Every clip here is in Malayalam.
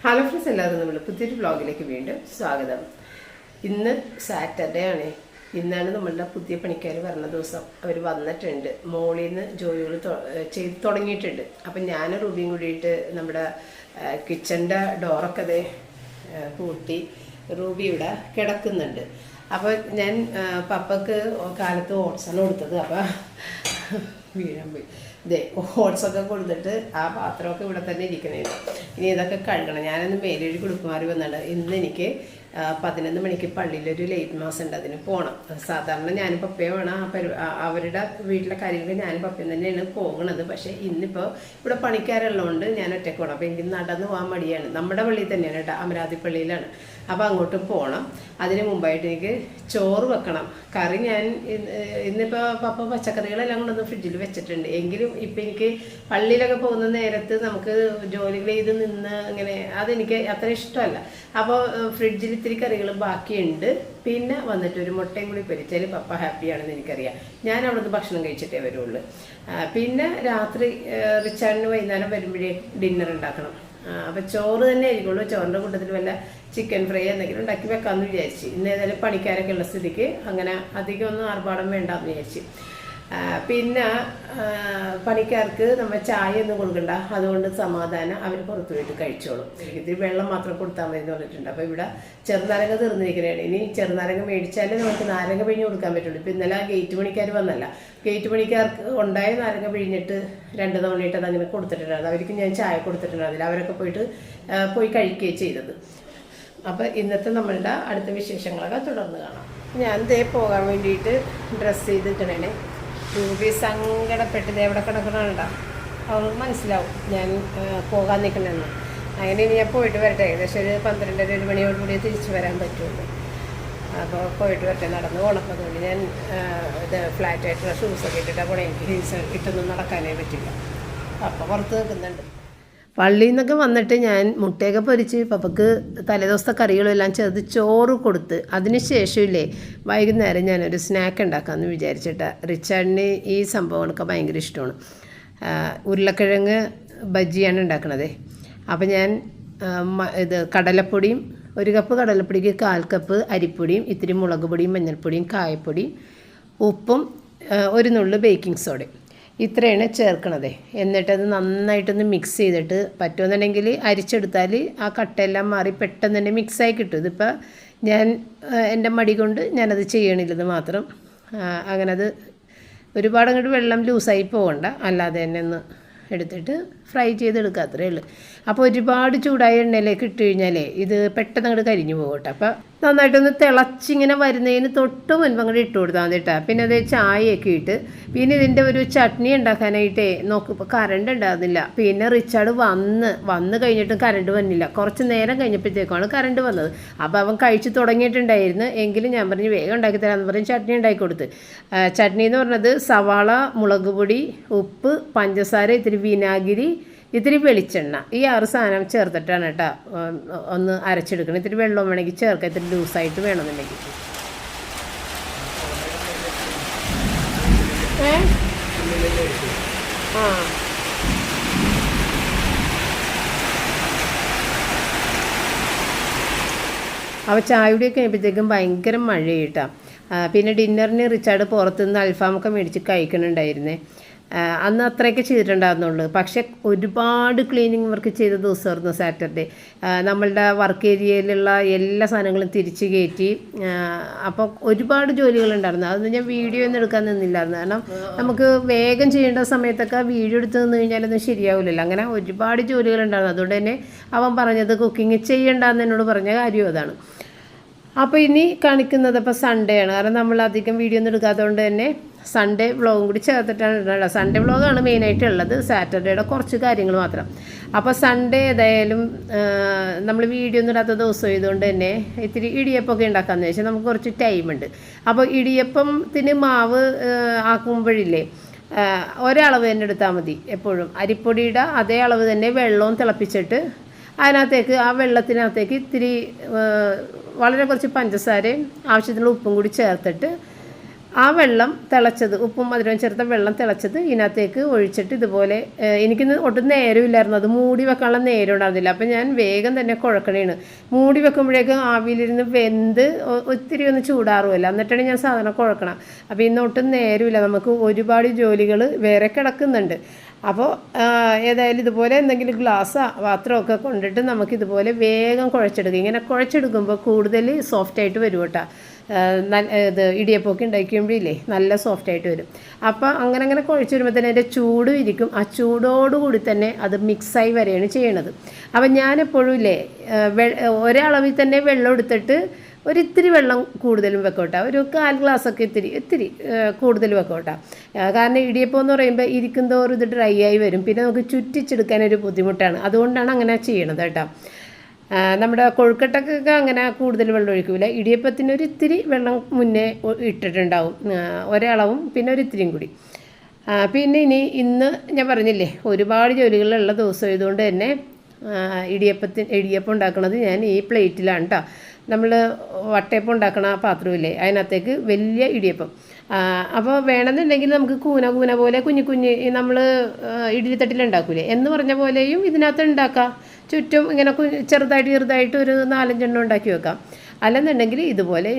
ഹലോ ഫ്രണ്ട്സ്, എല്ലാവരും നമ്മൾ പുതിയൊരു വ്ളോഗിലേക്ക് വീണ്ടും സ്വാഗതം. ഇന്ന് സാറ്റർഡേ ആണ്. ഇന്നാണ് നമ്മളുടെ പുതിയ പണിക്കാർ വരുന്ന ദിവസം. അവർ വന്നിട്ടുണ്ട്. മോളിൽ നിന്ന് ജോലികൾ ചെയ്ത് തുടങ്ങിയിട്ടുണ്ട്. അപ്പം ഞാൻ റൂബിയും കൂടിയിട്ട് നമ്മുടെ കിച്ചൻ്റെ ഡോറൊക്കെ അതേ പൂട്ടി റൂബി ഇവിടെ കിടക്കുന്നുണ്ട്. അപ്പോൾ ഞാൻ പപ്പക്ക് കാലത്ത് ഓട്സാണ് കൊടുത്തത്. അപ്പോൾ വീഴാൻ പോയി. ഇതേ ഓട്സൊക്കെ കൊടുത്തിട്ട് ആ പാത്രമൊക്കെ ഇവിടെ തന്നെ ഇരിക്കണേ. ഇനി ഇതൊക്കെ കഴുകണം. ഞാനൊന്ന് മേലൊരു കുടുക്കുമാറി വന്നിട്ട് ഇന്ന് എനിക്ക് 11 മണിക്ക് പള്ളിയിലൊരു ലേറ്റ് മാസം ഉണ്ട്, അതിന് പോകണം. സാധാരണ ഞാനും പപ്പയും വേണം അവരുടെ വീട്ടിലെ കാര്യങ്ങൾ ഞാനും പപ്പയും തന്നെയാണ് പോകുന്നത്. പക്ഷേ ഇന്നിപ്പോൾ ഇവിടെ പണിക്കാരുള്ളതുകൊണ്ട് ഞാൻ ഒറ്റയ്ക്ക് പോകണം. അപ്പോൾ എനിക്ക് നടന്ന് പോകാൻ മടിയാണ്. നമ്മുടെ പള്ളിയിൽ തന്നെയാണ് കേട്ടോ, അമരാവതി പള്ളിയിലാണ്. അപ്പോൾ അങ്ങോട്ട് പോകണം. അതിന് മുമ്പായിട്ട് എനിക്ക് ചോറ് വെക്കണം. കറി ഞാൻ ഇന്നിപ്പോൾ പപ്പ പച്ചക്കറികളെല്ലാം കൊണ്ടൊന്ന് ഫ്രിഡ്ജിൽ വെച്ചിട്ടുണ്ട്. എങ്കിലും ഇപ്പം എനിക്ക് പള്ളിയിലൊക്കെ പോകുന്ന നേരത്ത് നമുക്ക് ജോലികൾ ചെയ്ത് നിന്ന് ഇങ്ങനെ അതെനിക്ക് അത്ര ഇഷ്ടമല്ല. അപ്പോൾ ഫ്രിഡ്ജിൽ ഇത്തിരി കറികൾ ബാക്കിയുണ്ട്. പിന്നെ വന്നിട്ട് ഒരു മുട്ടയും കൂടി പൊരിച്ചാൽ പപ്പ ഹാപ്പിയാണെന്ന് എനിക്കറിയാം. ഞാൻ അവിടുന്ന് ഭക്ഷണം കഴിച്ചിട്ടേ വരുള്ളൂ. പിന്നെ രാത്രി റിച്ചാർഡിന് വൈകുന്നേരം വരുമ്പോഴേ ഡിന്നർ ഉണ്ടാക്കണം. അപ്പം ചോറ് തന്നെ ആയിരിക്കുള്ളൂ. ചോറിൻ്റെ കൂട്ടത്തിൽ വല്ല ചിക്കൻ ഫ്രൈ എന്തെങ്കിലും ഉണ്ടാക്കി വെക്കാമെന്ന് വിചാരിച്ച്. ഇന്ന് ഏതായാലും പണിക്കാരൊക്കെ ഉള്ള സ്ഥിതിക്ക് അങ്ങനെ അധികം ഒന്നും ആർഭാടം വേണ്ടാന്ന് വിചാരിച്ച്. പിന്നെ പണിക്കാർക്ക് നമ്മൾ ചായ ഒന്നും കൊടുക്കണ്ട, അതുകൊണ്ട് സമാധാനം അവർ പുറത്തു പോയിട്ട് കഴിച്ചോളും. ഇതിൽ വെള്ളം മാത്രം കൊടുത്താൽ മതി എന്ന് പറഞ്ഞിട്ടുണ്ട്. അപ്പോൾ ഇവിടെ ചെറുനാരങ്ങ തീർന്നിരിക്കുകയാണ്. ഇനി ചെറുനാരങ്ങ മേടിച്ചാലേ നമുക്ക് നാരങ്ങ പിഴിഞ്ഞ് കൊടുക്കാൻ പറ്റുള്ളൂ. ഇപ്പം ഇന്നലെ ഗേറ്റ് പണിക്കാർ വന്നല്ല. ഗേറ്റ് പണിക്കാർക്ക് ഉണ്ടായ നാരങ്ങ പിഴിഞ്ഞിട്ട് 2 തവണയിട്ട് അതങ്ങനെ കൊടുത്തിട്ടുണ്ടായിരുന്നു. അവർക്ക് ഞാൻ ചായ കൊടുത്തിട്ടുണ്ടായിരുന്നില്ല. അവരൊക്കെ പോയി കഴിക്കുകയും ചെയ്തത്. അപ്പോൾ ഇന്നത്തെ നമ്മളുടെ അടുത്ത വിശേഷങ്ങളൊക്കെ തുടർന്ന് കാണാം. ഞാൻ ദേ പോകാൻ വേണ്ടിയിട്ട് ഡ്രസ്സ് ചെയ്തിട്ടണേ. രൂപി സങ്കടപ്പെട്ട് എവിടെ കിടക്കണുണ്ടോ, അവർക്ക് മനസ്സിലാവും ഞാൻ പോകാൻ നിൽക്കണമെന്ന്. അങ്ങനെ ഇനി ഞാൻ പോയിട്ട് വരട്ടെ. ഏകദേശം ഒരു 12-1 മണിയോടുകൂടി തിരിച്ചു വരാൻ പറ്റുള്ളൂ. അപ്പോൾ പോയിട്ട് വരട്ടെ, നടന്ന് പോകണം. അതുകൊണ്ട് ഞാൻ ഇത് ഫ്ലാറ്റായിട്ടുള്ള ഷൂസൊക്കെ ഇട്ടിട്ടാണ് പോകണം. എനിക്ക് ഹീൽസ് ഇട്ടൊന്നും നടക്കാനേ പറ്റില്ല. അപ്പോൾ പുറത്ത് നിൽക്കുന്നുണ്ട്. പള്ളിയിൽ നിന്നൊക്കെ വന്നിട്ട് ഞാൻ മുട്ടയൊക്കെ പൊരിച്ച് പപ്പക്ക് തലേദിവസത്തെ കറികളും എല്ലാം ചേർത്ത് ചോറ് കൊടുത്ത് അതിന് ശേഷമില്ലേ വൈകുന്നേരം ഞാനൊരു സ്നാക്ക് ഉണ്ടാക്കാമെന്ന് വിചാരിച്ചിട്ട്. റിച്ചാർഡിന് ഈ സംഭവങ്ങളൊക്കെ ഭയങ്കര ഇഷ്ടമാണ്. ഉരുളക്കിഴങ്ങ് ബജ്ജിയാണ് ഉണ്ടാക്കണത്. അപ്പോൾ ഞാൻ കടലപ്പൊടിയും 1 കപ്പ് കടലപ്പൊടിക്ക് 1/4 കപ്പ് അരിപ്പൊടിയും ഇത്തിരി മുളക് പൊടിയും മഞ്ഞൾപ്പൊടിയും കായപ്പൊടിയും ഉപ്പും 1 നുള്ളു ബേക്കിംഗ് സോഡയും ഇത്രയാണ് ചേർക്കണത്. എന്നിട്ടത് നന്നായിട്ടൊന്ന് മിക്സ് ചെയ്തിട്ട് പറ്റുമെന്നുണ്ടെങ്കിൽ അരിച്ചെടുത്താൽ ആ കട്ടയെല്ലാം മാറി പെട്ടെന്ന് തന്നെ മിക്സായി കിട്ടും. ഇതിപ്പോൾ ഞാൻ എൻ്റെ മടി കൊണ്ട് ഞാനത് ചെയ്യണില്ലെന്ന് മാത്രം. അങ്ങനെ അത് ഒരുപാട് അങ്ങോട്ട് വെള്ളം ലൂസായി പോകണ്ട, അല്ലാതെ തന്നെ ഒന്ന് എടുത്തിട്ട് ഫ്രൈ ചെയ്തെടുക്കുക, അത്രേ ഉള്ളൂ. അപ്പോൾ ഒരുപാട് ചൂടായ എണ്ണയിലേക്ക് ഇട്ട് കഴിഞ്ഞാലേ ഇത് പെട്ടെന്ന് അങ്ങോട്ട് കരിഞ്ഞു പോകട്ടെ. അപ്പോൾ നന്നായിട്ടൊന്ന് തിളച്ചിങ്ങനെ വരുന്നതിന് തൊട്ട് മുൻപ് അങ്ങോട്ട് ഇട്ട് കൊടുത്താൽ മതി കേട്ടോ. പിന്നെ അത് ചായയൊക്കെ ഇട്ട് പിന്നെ ഇതിൻ്റെ ഒരു ചട്നി ഉണ്ടാക്കാനായിട്ടേ നോക്കിപ്പോൾ കറണ്ട് ഉണ്ടാകുന്നില്ല. പിന്നെ റിച്ചാർഡ് വന്ന് കഴിഞ്ഞിട്ടും കറണ്ട് വന്നില്ല. കുറച്ച് നേരം കഴിഞ്ഞപ്പോഴത്തേക്കാണ് കറണ്ട് വന്നത്. അപ്പോൾ അവൻ കഴിച്ച് തുടങ്ങിയിട്ടുണ്ടായിരുന്നു. എങ്കിലും ഞാൻ പറഞ്ഞു വേഗം ഉണ്ടാക്കി തരാമെന്ന് പറഞ്ഞ് ചട്നി ഉണ്ടാക്കി കൊടുത്ത്. ചട്നി എന്ന് പറഞ്ഞത് സവാള, മുളക് പൊടി, ഉപ്പ്, പഞ്ചസാര, ഇത്തിരി വിനാഗിരി, ഇത്തിരി വെളിച്ചെണ്ണ, ഈ 6 സാധനം ചേർത്തിട്ടാണ് കേട്ടോ ഒന്ന് അരച്ചെടുക്കണം. ഇത്തിരി വെള്ളം വേണമെങ്കിൽ ചേർക്കാം, ഇത്തിരി ലൂസായിട്ട് വേണമെന്നുണ്ടെങ്കിൽ. അപ്പോൾ ചായ കുടിയൊക്കെ കഴിയുമ്പോഴത്തേക്കും ഭയങ്കര മഴയിട്ടാണ്. പിന്നെ ഡിന്നറിന് റിച്ചാർഡ് പുറത്തുനിന്ന് അൽഫാമൊക്കെ മേടിച്ച് കഴിക്കണുണ്ടായിരുന്നേ. അന്ന് അത്രയൊക്കെ ചെയ്തിട്ടുണ്ടായിരുന്നുള്ളൂ. പക്ഷേ ഒരുപാട് ക്ലീനിങ് വർക്ക് ചെയ്ത ദിവസമായിരുന്നു സാറ്റർഡേ. നമ്മളുടെ വർക്ക് ഏരിയയിലുള്ള എല്ലാ സാധനങ്ങളും തിരിച്ച് കയറ്റി. അപ്പോൾ ഒരുപാട് ജോലികളുണ്ടായിരുന്നു. അതൊന്നും ഞാൻ വീഡിയോ ഒന്നും എടുക്കാൻ നിന്നില്ലായിരുന്നു. കാരണം നമുക്ക് വേഗം ചെയ്യേണ്ട സമയത്തൊക്കെ വീഡിയോ എടുത്ത് നിന്ന് കഴിഞ്ഞാലൊന്നും ശരിയാവില്ലല്ലോ. അങ്ങനെ ഒരുപാട് ജോലികളുണ്ടായിരുന്നു. അതുകൊണ്ട് തന്നെ അവൻ പറഞ്ഞത് കുക്കിംഗ് ചെയ്യണ്ടെന്ന് എന്നോട് പറഞ്ഞ കാര്യം അതാണ്. അപ്പോൾ ഇനി കാണിക്കുന്നത് ഇപ്പോൾ സൺഡേ ആണ്. കാരണം നമ്മൾ അധികം വീഡിയോ ഒന്നും എടുക്കാത്തതുകൊണ്ട് തന്നെ സൺഡേ വ്ളോഗും കൂടി ചേർത്തിട്ടാണ് ഇടുന്നത്. സൺഡേ വ്ളോഗാണ് മെയിനായിട്ടുള്ളത്, സാറ്റർഡേയുടെ കുറച്ച് കാര്യങ്ങൾ മാത്രം. അപ്പോൾ സൺഡേ ഏതായാലും നമ്മൾ വീഡിയോ ഒന്നും ഇടാത്ത ദിവസം ആയതുകൊണ്ട് തന്നെ ഇത്തിരി ഇടിയപ്പമൊക്കെ ഉണ്ടാക്കാമെന്ന് വെച്ചാൽ നമുക്ക് കുറച്ച് ടൈമുണ്ട്. അപ്പോൾ ഇടിയപ്പത്തിന് മാവ് ആക്കുമ്പോഴില്ലേ ഒരളവ് തന്നെ എടുത്താൽ മതി. എപ്പോഴും അരിപ്പൊടിയുടെ അതേ അളവ് തന്നെ വെള്ളവും തിളപ്പിച്ചിട്ട് അതിനകത്തേക്ക് ആ വെള്ളത്തിനകത്തേക്ക് ഇത്തിരി വളരെ കുറച്ച് പഞ്ചസാരയും ആവശ്യത്തിനുള്ള ഉപ്പും കൂടി ചേർത്തിട്ട് ആ വെള്ളം തിളച്ചത്, ഉപ്പും മധുരവും ചേർത്ത വെള്ളം തിളച്ചത് ഇതിനകത്തേക്ക് ഒഴിച്ചിട്ട് ഇതുപോലെ, എനിക്കിന്ന് ഒട്ടും നേരമില്ലായിരുന്നു, അത് മൂടി വെക്കാനുള്ള നേരം ഉണ്ടായിരുന്നില്ല. അപ്പം ഞാൻ വേഗം തന്നെ കുഴക്കണേണ്. മൂടി വെക്കുമ്പോഴേക്കും ആവിയിലിരുന്ന് വെന്ത് ഒത്തിരി ഒന്ന് ചൂടാറുമല്ലോ, എന്നിട്ടാണ് ഞാൻ സാധനം കുഴക്കണം. അപ്പോൾ ഇന്ന് ഒട്ടും നേരമില്ല, നമുക്ക് ഒരുപാട് ജോലികൾ വേറെ കിടക്കുന്നുണ്ട്. അപ്പോൾ ഏതായാലും ഇതുപോലെ എന്തെങ്കിലും ഗ്ലാസ്സോ പാത്രമൊക്കെ കൊണ്ടിട്ട് നമുക്കിതുപോലെ വേഗം കുഴച്ചെടുക്കുക. ഇങ്ങനെ കുഴച്ചെടുക്കുമ്പോൾ കൂടുതൽ സോഫ്റ്റായിട്ട് വരും കേട്ടോ. ഇത് ഇടിയപ്പമൊക്കെ ഉണ്ടാക്കിക്കുമ്പോഴില്ലേ നല്ല സോഫ്റ്റായിട്ട് വരും. അപ്പോൾ അങ്ങനെ കുഴച്ച് വരുമ്പോൾ തന്നെ അതിൻ്റെ ചൂടും ഇരിക്കും. ആ ചൂടോടുകൂടി തന്നെ അത് മിക്സായി വരികയാണ് ചെയ്യണത്. അപ്പം ഞാനെപ്പോഴും ഇല്ലേ ഒരളവിൽ തന്നെ വെള്ളം എടുത്തിട്ട് ഒരിത്തിരി വെള്ളം കൂടുതലും വെക്കോട്ടെ, ഒരു 1/4 ഗ്ലാസ്സൊക്കെ ഇത്തിരി കൂടുതൽ വെക്കോട്ടെ. കാരണം ഇടിയപ്പം എന്ന് പറയുമ്പോൾ ഇരിക്കുന്തോറും ഇത് ഡ്രൈ ആയി വരും, പിന്നെ നമുക്ക് ചുറ്റിച്ചെടുക്കാനൊരു ബുദ്ധിമുട്ടാണ്. അതുകൊണ്ടാണ് അങ്ങനെ ചെയ്യണത് കേട്ടോ. നമ്മുടെ കൊഴുക്കട്ടക്കൊക്കെ അങ്ങനെ കൂടുതൽ വെള്ളം ഒഴിക്കില്ല. ഇടിയപ്പത്തിന് ഒരിത്തിരി വെള്ളം മുന്നേ ഇട്ടിട്ടുണ്ടാവും, ഒരളവും പിന്നെ ഒരിത്തിരിയും കൂടി. പിന്നെ ഇന്ന് ഞാൻ പറഞ്ഞില്ലേ ഒരുപാട് ജോലികളുള്ള ദിവസം ഇതുകൊണ്ട് തന്നെ ഇടിയപ്പം ഉണ്ടാക്കുന്നത് ഞാൻ ഈ പ്ലേറ്റിലാണ് കേട്ടോ. നമ്മൾ വട്ടയപ്പം ഉണ്ടാക്കണ പാത്രമില്ലേ അതിനകത്തേക്ക് വലിയ ഇടിയപ്പം. അപ്പോൾ വേണമെന്നുണ്ടെങ്കിൽ നമുക്ക് കൂന പോലെ കുഞ്ഞ് നമ്മൾ ഇഡ്ഡലിത്തട്ടിലുണ്ടാക്കൂലേ എന്ന് പറഞ്ഞ പോലെയും ഇതിനകത്ത് ഉണ്ടാക്കാം. ചുറ്റും ഇങ്ങനെ ചെറുതായിട്ട് ഒരു 4-5 എണ്ണം ഉണ്ടാക്കി വെക്കാം. അല്ലെന്നുണ്ടെങ്കിൽ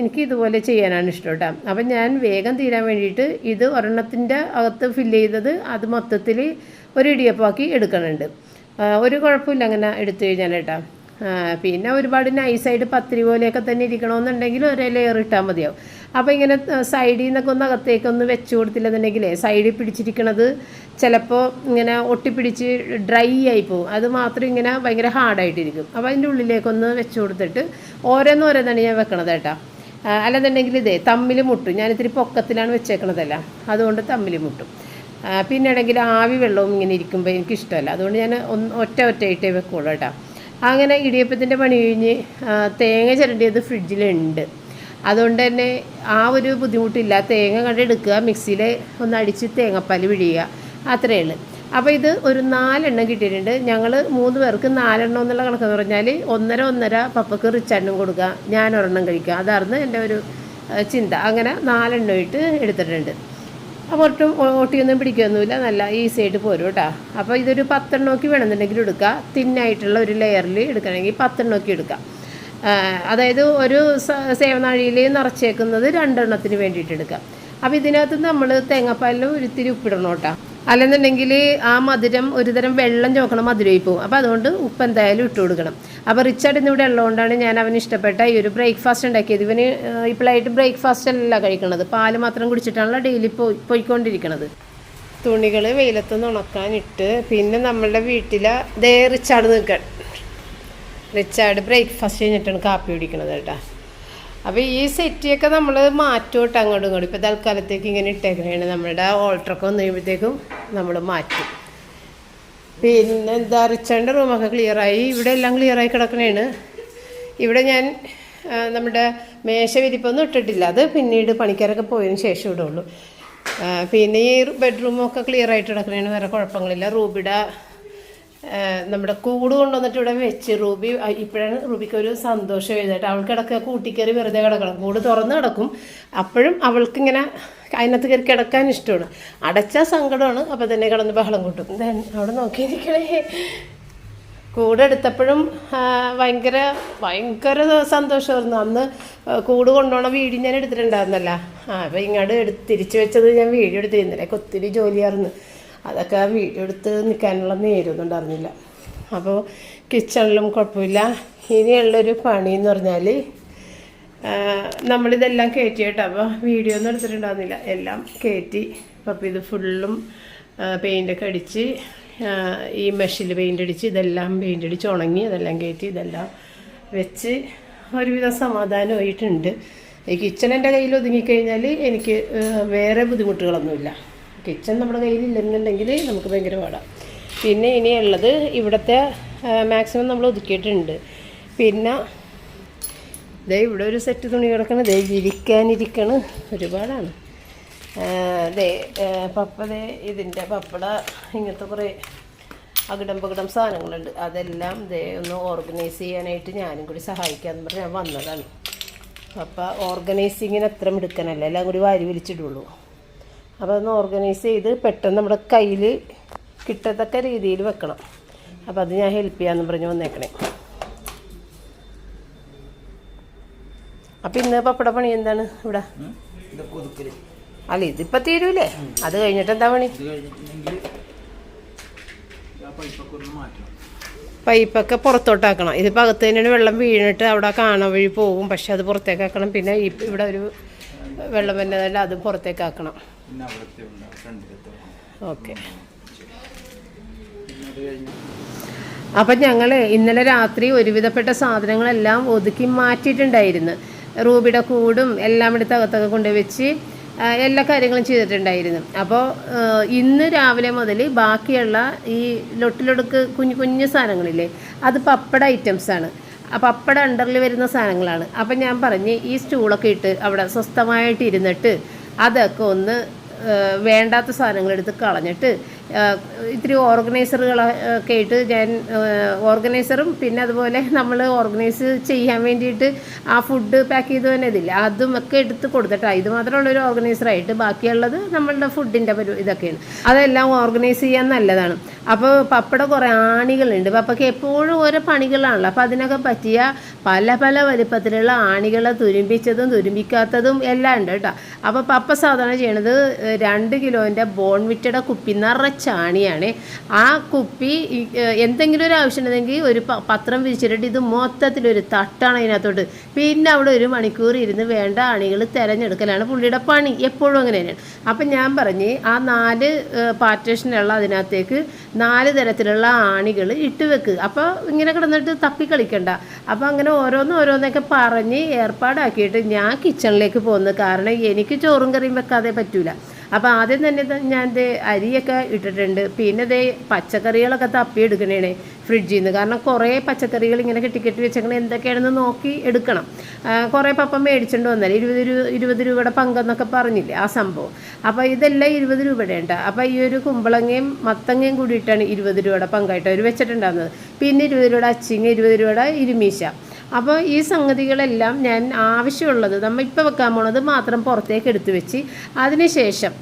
എനിക്ക് ഇതുപോലെ ചെയ്യാനാണ് ഇഷ്ടം കേട്ടോ. അപ്പം ഞാൻ വേഗം തീരാൻ വേണ്ടിയിട്ട് ഇത് ഒരെണ്ണത്തിൻ്റെ അകത്ത് ഫില്ല് ചെയ്തത് അത് മൊത്തത്തിൽ ഒരു ഇടിയപ്പമാക്കി എടുക്കണുണ്ട്. ഒരു കുഴപ്പമില്ല അങ്ങനെ എടുത്തു കഴിഞ്ഞാൽ കേട്ടോ. പിന്നെ ഒരുപാട് നൈസായിട്ട് പത്തിരി പോലെയൊക്കെ തന്നെ ഇരിക്കണമെന്നുണ്ടെങ്കിൽ ഒരേ ലെയർ ഇട്ടാൽ മതിയാവും. അപ്പോൾ ഇങ്ങനെ സൈഡിൽ നിന്നൊക്കെ ഒന്ന് അകത്തേക്കൊന്ന് വെച്ച് കൊടുത്തില്ലെന്നുണ്ടെങ്കിലേ സൈഡിൽ പിടിച്ചിരിക്കണത് ചിലപ്പോൾ ഇങ്ങനെ ഒട്ടിപ്പിടിച്ച് ഡ്രൈ ആയി പോകും. അത് മാത്രം ഇങ്ങനെ ഭയങ്കര ഹാർഡായിട്ടിരിക്കും. അപ്പോൾ അതിൻ്റെ ഉള്ളിലേക്കൊന്ന് വെച്ച് കൊടുത്തിട്ട് ഓരോന്നോരോന്നാണ് ഞാൻ വെക്കണത് കേട്ടോ. അല്ലെന്നുണ്ടെങ്കിൽ തമ്മിൽ മുട്ടും. ഞാനിത്തിരി പൊക്കത്തിലാണ് വെച്ചേക്കണതല്ല, അതുകൊണ്ട് തമ്മിൽ മുട്ടും. പിന്നെയാണെങ്കിൽ ആവി വെള്ളവും ഇങ്ങനെ ഇരിക്കുമ്പോൾ എനിക്കിഷ്ടമല്ല, അതുകൊണ്ട് ഞാൻ ഒറ്റയിട്ടേ വെക്കുള്ളൂ കേട്ടോ. അങ്ങനെ ഇടിയപ്പത്തിൻ്റെ പണി കഴിഞ്ഞ് തേങ്ങ ചിരണ്ടിയത് ഫ്രിഡ്ജിലുണ്ട്. അതുകൊണ്ട് തന്നെ ആ ഒരു ബുദ്ധിമുട്ടില്ല. തേങ്ങ കണ്ടെടുക്കുക, മിക്സിയിൽ ഒന്ന് അടിച്ച് തേങ്ങാപ്പാൽ പിഴിയുക, അത്രയേ ഉള്ളൂ. അപ്പോൾ ഇത് ഒരു 4 എണ്ണം കിട്ടിയിട്ടുണ്ട്. ഞങ്ങൾ 3 പേർക്ക് 4 എണ്ണം എന്നുള്ള കണക്കെന്ന് പറഞ്ഞാൽ 1.5 പപ്പക്ക് റിച്ചാണ്ടും കൊടുക്കുക, ഞാൻ ഒരെണ്ണം കഴിക്കുക. അതായിരുന്നു എൻ്റെ ഒരു ചിന്ത. അങ്ങനെ 4 എണ്ണം ഇട്ട് എടുത്തിട്ടുണ്ട്. അപ്പോൾ ഒട്ടിയൊന്നും പിടിക്കുകയൊന്നുമില്ല, നല്ല ഈസി ആയിട്ട് പോരും കേട്ടോ. അപ്പോൾ ഇതൊരു 10 എണ്ണമൊക്കെ വേണമെന്നുണ്ടെങ്കിൽ എടുക്കുക. തിന്നായിട്ടുള്ള ഒരു ലെയറിൽ എടുക്കണമെങ്കിൽ 10 എണ്ണമൊക്കെ എടുക്കാം. അതായത് ഒരു സേവനാഴിയിൽ നിറച്ചേക്കുന്നത് 2 എണ്ണത്തിന് വേണ്ടിയിട്ട് എടുക്കാം. അപ്പോൾ ഇതിനകത്ത് നമ്മൾ തേങ്ങാപ്പാലിൽ ഒരിത്തിരി ഉപ്പിടണം കേട്ടോ. അല്ലെന്നുണ്ടെങ്കിൽ ആ മധുരം ഒരുതരം വെള്ളം ചോക്കണം, മധുരമായി പോകും. അപ്പോൾ അതുകൊണ്ട് ഉപ്പ് എന്തായാലും ഇട്ട് കൊടുക്കണം. അപ്പോൾ റിച്ചാർഡ് ഇന്നിവിടെ ഉള്ളതുകൊണ്ടാണ് ഞാൻ അവന് ഇഷ്ടപ്പെട്ട ഈ ഒരു ബ്രേക്ക്ഫാസ്റ്റ് ഉണ്ടാക്കിയത്. ഇവന് ഇപ്പോഴായിട്ട് ബ്രേക്ക്ഫാസ്റ്റ് അല്ല കഴിക്കണത്, പാല് മാത്രം കുടിച്ചിട്ടാണല്ലോ ഡെയിലി പോയിക്കൊണ്ടിരിക്കണത്. തുണികൾ വെയിലത്തൊന്ന് ഉണക്കാനിട്ട് പിന്നെ നമ്മളുടെ വീട്ടിലെ റിച്ചാർഡ് ബ്രേക്ക്ഫാസ്റ്റ് കഴിഞ്ഞിട്ടാണ് കാപ്പി കുടിക്കണത് കേട്ടോ. അപ്പോൾ ഈ സെറ്റിയൊക്കെ നമ്മൾ മാറ്റും കേട്ടോ അങ്ങോട്ടും ഇങ്ങോട്ടും. ഇപ്പോൾ തൽക്കാലത്തേക്ക് ഇങ്ങനെ ഇട്ടേക്കണേണ്. നമ്മളുടെ ഓൾട്ടറൊക്കെ വന്നു കഴിയുമ്പോഴത്തേക്കും നമ്മൾ മാറ്റും. പിന്നെ എന്താ റിച്ചാർഡിൻ്റെ റൂമൊക്കെ ക്ലിയറായി, ഇവിടെ എല്ലാം ക്ലിയറായി കിടക്കണേണ്. ഇവിടെ ഞാൻ നമ്മുടെ മേശ വിരിപ്പൊന്നും ഇട്ടിട്ടില്ല, അത് പിന്നീട് പണിക്കാരൊക്കെ പോയതിന് ശേഷം ഇടുള്ളൂ. പിന്നെ ഈ ബെഡ്റൂമൊക്കെ ക്ലിയറായിട്ട് കിടക്കണേണ്, വേറെ കുഴപ്പങ്ങളില്ല. റൂബിയുടെ നമ്മുടെ കൂട് കൊണ്ടുവന്നിട്ട് ഇവിടെ വെച്ച് ഇപ്പോഴാണ് റൂബിക്ക് ഒരു സന്തോഷം എഴുതായിട്ട്. അവൾക്ക് കിടക്കുക കൂട്ടിക്കയറി വെറുതെ കിടക്കണം, കൂട് തുറന്ന് കിടക്കും. അപ്പോഴും അവൾക്കിങ്ങനെ അതിനകത്ത് കയറി കിടക്കാൻ ഇഷ്ടമാണ്. അടച്ചാൽ സങ്കടമാണ്, അപ്പോൾ തന്നെ കിടന്ന് ബഹളം കൂട്ടും. അവിടെ നോക്കിയിരിക്കണേ. കൂടെടുത്തപ്പോഴും ഭയങ്കര സന്തോഷമായിരുന്നു. അന്ന് കൂട് കൊണ്ടുപോകണ വീഡിയോ ഞാൻ എടുത്തിട്ടുണ്ടായിരുന്നല്ല. അപ്പോൾ ഇങ്ങോട്ട് തിരിച്ചു വെച്ചത് ഞാൻ വീഡിയോ എടുത്തിരുന്നില്ല, ഒത്തിരി ജോലിയായിരുന്നു. അതൊക്കെ വീഡിയോ എടുത്ത് നിൽക്കാനുള്ള നേരമൊന്നും ഉണ്ടായിരുന്നില്ല. അപ്പോൾ കിച്ചണിലും കുഴപ്പമില്ല. ഇനിയുള്ളൊരു പണി എന്ന് പറഞ്ഞാൽ നമ്മളിതെല്ലാം കയറ്റി കേട്ടോ. അപ്പോൾ വീഡിയോ ഒന്നും എടുത്തിട്ടുണ്ടായിരുന്നില്ല, എല്ലാം കയറ്റി. അപ്പോൾ ഇത് ഫുള്ളും പെയിൻ്റൊക്കെ അടിച്ച് ഈ മെഷിൽ പെയിൻ്റ് അടിച്ച് ഇതെല്ലാം പെയിൻ്റ് അടിച്ച് ഉണങ്ങി അതെല്ലാം കയറ്റി ഇതെല്ലാം വെച്ച് ഒരുവിധം സമാധാനമായിട്ടുണ്ട്. ഈ കിച്ചൺ എൻ്റെ കയ്യിൽ ഒതുങ്ങിക്കഴിഞ്ഞാൽ എനിക്ക് വേറെ ബുദ്ധിമുട്ടുകളൊന്നുമില്ല. കിച്ചൺ നമ്മുടെ കയ്യിലില്ലെന്നുണ്ടെങ്കിൽ നമുക്ക് ഭയങ്കര പാടാണ്. പിന്നെ ഇനിയുള്ളത് ഇവിടുത്തെ മാക്സിമം നമ്മൾ ഒതുക്കിയിട്ടുണ്ട്. പിന്നെ ഇവിടെ ഒരു സെറ്റ് തുണി കിടക്കണം, വിരിക്കാനിരിക്കണം, ഒരുപാടാണ്. ഇതിൻ്റെ പപ്പട ഇങ്ങനത്തെ കുറേ അകിടം സാധനങ്ങളുണ്ട്. അതെല്ലാം ഒന്ന് ഓർഗനൈസ് ചെയ്യാനായിട്ട് ഞാനും കൂടി സഹായിക്കാമെന്ന് പറഞ്ഞ് ഞാൻ വന്നതാണ്. അപ്പോൾ ഓർഗനൈസിങ്ങിന് അത്ര മിടുക്കനല്ല, എല്ലാം കൂടി വാരി വലിച്ചിടുള്ളൂ. അപ്പോൾ അതൊന്ന് ഓർഗനൈസ് ചെയ്ത് പെട്ടെന്ന് നമ്മുടെ കയ്യിൽ കിട്ടത്തക്ക രീതിയിൽ വെക്കണം. അപ്പോൾ അത് ഞാൻ ഹെൽപ്പ് ചെയ്യാമെന്ന് പറഞ്ഞ് വന്നേക്കണേ. അപ്പം ഇന്ന് പപ്പട പണി എന്താണ് ഇവിടെ? അല്ല, ഇതിപ്പോൾ തീരൂലേ? അത് കഴിഞ്ഞിട്ട് എന്താ പണി? പൈപ്പൊക്കെ പുറത്തോട്ടാക്കണം. ഇതിപ്പോൾ അകത്ത് തന്നെയാണ് വെള്ളം വീണിട്ട് അവിടെ കാണാൻ വഴി പോകും. പക്ഷെ അത് പുറത്തേക്കാക്കണം. പിന്നെ ഇവിടെ ഒരു വെള്ളം വന്നതല്ല, അത് പുറത്തേക്കാക്കണം. ഓക്കെ. അപ്പം ഞങ്ങൾ ഇന്നലെ രാത്രി ഒരുവിധപ്പെട്ട സാധനങ്ങളെല്ലാം ഒതുക്കി മാറ്റിയിട്ടുണ്ടായിരുന്നു. റൂബിയുടെ കൂടും എല്ലാം എടുത്ത് അകത്തൊക്കെ കൊണ്ടുവച്ച് എല്ലാ കാര്യങ്ങളും ചെയ്തിട്ടുണ്ടായിരുന്നു. അപ്പോൾ ഇന്ന് രാവിലെ മുതൽ ബാക്കിയുള്ള ഈ ലൊട്ടിലൊടുക്ക് കുഞ്ഞു കുഞ്ഞു സാധനങ്ങളില്ലേ, അത് പപ്പട ഐറ്റംസാണ്. പപ്പട അണ്ടറിൽ വരുന്ന സാധനങ്ങളാണ്. അപ്പം ഞാൻ പറഞ്ഞ് ഈ സ്റ്റൂളൊക്കെ ഇട്ട് അവിടെ സ്വസ്ഥമായിട്ട് ഇരുന്നിട്ട് അതൊക്കെ ഒന്ന് വേണ്ടാത്ത സാധനങ്ങളെടുത്ത് കളഞ്ഞിട്ട് ഇത്തിരി ഓർഗനൈസറുകളൊക്കെ ആയിട്ട് ഞാൻ ഓർഗനൈസറും പിന്നെ അതുപോലെ നമ്മൾ ഓർഗനൈസ് ചെയ്യാൻ വേണ്ടിയിട്ട് ആ ഫുഡ് പാക്ക് ചെയ്ത് തന്നെ ഇതില്ല, അതും ഒക്കെ എടുത്ത് കൊടുത്തിട്ടാണ്. ഇത് മാത്രമുള്ളൊരു ഓർഗനൈസറായിട്ട് ബാക്കിയുള്ളത് നമ്മളുടെ ഫുഡിൻ്റെ ഇതൊക്കെയാണ്. അതെല്ലാം ഓർഗനൈസ് ചെയ്യാൻ നല്ലതാണ്. അപ്പോൾ പപ്പട കുറേ ആണികളുണ്ട്. പപ്പയ്ക്ക് എപ്പോഴും ഓരോ പണികളാണല്ലോ. അപ്പോൾ അതിനൊക്കെ പറ്റിയ പല പല വലിപ്പത്തിലുള്ള ആണികളെ തുരുമ്പിച്ചതും തുരുമ്പിക്കാത്തതും എല്ലാം ഉണ്ട് കേട്ടോ. അപ്പോൾ പപ്പ സാധാരണ ചെയ്യണത് 2 കിലോൻ്റെ ബോൺവിറ്റയുടെ കുപ്പി നിറച്ചാണിയാണ്. ആ കുപ്പി എന്തെങ്കിലും ഒരു ആവശ്യം ഉണ്ടെങ്കിൽ ഒരു പത്രം വിരിച്ചിട്ട് ഇത് മൊത്തത്തിലൊരു തട്ടാണ് അതിനകത്തോട്ട്. പിന്നെ അവിടെ 1 മണിക്കൂർ ഇരുന്ന് വേണ്ട ആണികൾ തിരഞ്ഞെടുക്കലാണ് പുള്ളിയുടെ പണി. എപ്പോഴും അങ്ങനെ തന്നെയാണ്. അപ്പം ഞാൻ പറഞ്ഞ് ആ 4 പാർട്ടീഷനുള്ള അതിനകത്തേക്ക് 4 തരത്തിലുള്ള ആണികൾ ഇട്ട് വെക്ക്. അപ്പോൾ ഇങ്ങനെ കിടന്നിട്ട് തപ്പിക്കളിക്കണ്ട. അപ്പോൾ അങ്ങനെ ഓരോന്നൊക്കെ പറഞ്ഞ് ഏർപ്പാടാക്കിയിട്ട് ഞാൻ കിച്ചണിലേക്ക് പോകുന്നു. കാരണം എനിക്ക് ചോറും കറിയും വെക്കാതെ പറ്റൂല. അപ്പോൾ ആദ്യം തന്നെ ഞാൻ അരിയൊക്കെ ഇട്ടിട്ടുണ്ട്. പിന്നെ പച്ചക്കറികളൊക്കെ തപ്പിയെടുക്കണേ ഫ്രിഡ്ജിൽ നിന്ന്. കാരണം കുറേ പച്ചക്കറികൾ ഇങ്ങനെ കെട്ടി വെച്ചേക്കണേ എന്തൊക്കെയാണെന്ന് നോക്കി എടുക്കണം. കുറേ പപ്പ മേടിച്ചുകൊണ്ട് വന്നാൽ 20 രൂപയുടെ പങ്കെന്നൊക്കെ പറഞ്ഞില്ലേ ആ സംഭവം. അപ്പോൾ ഇതെല്ലാം 20 രൂപയുടെ ഉണ്ട്. അപ്പോൾ ഈ ഒരു കുമ്പളങ്ങയും മത്തങ്ങയും കൂടിയിട്ടാണ് 20 രൂപയുടെ പങ്കായിട്ട് അവർ വെച്ചിട്ടുണ്ടാകുന്നത്. പിന്നെ 20 രൂപയുടെ അച്ചിങ്ങ, 20 രൂപയുടെ ഇരുമീശ. അപ്പോൾ ഈ സംഗതികളെല്ലാം ഞാൻ ആവശ്യമുള്ളത് നമ്മൾ ഇപ്പോൾ വെക്കാൻ പോണത് മാത്രം പുറത്തേക്ക് എടുത്തു വെച്ച് അതിനുശേഷം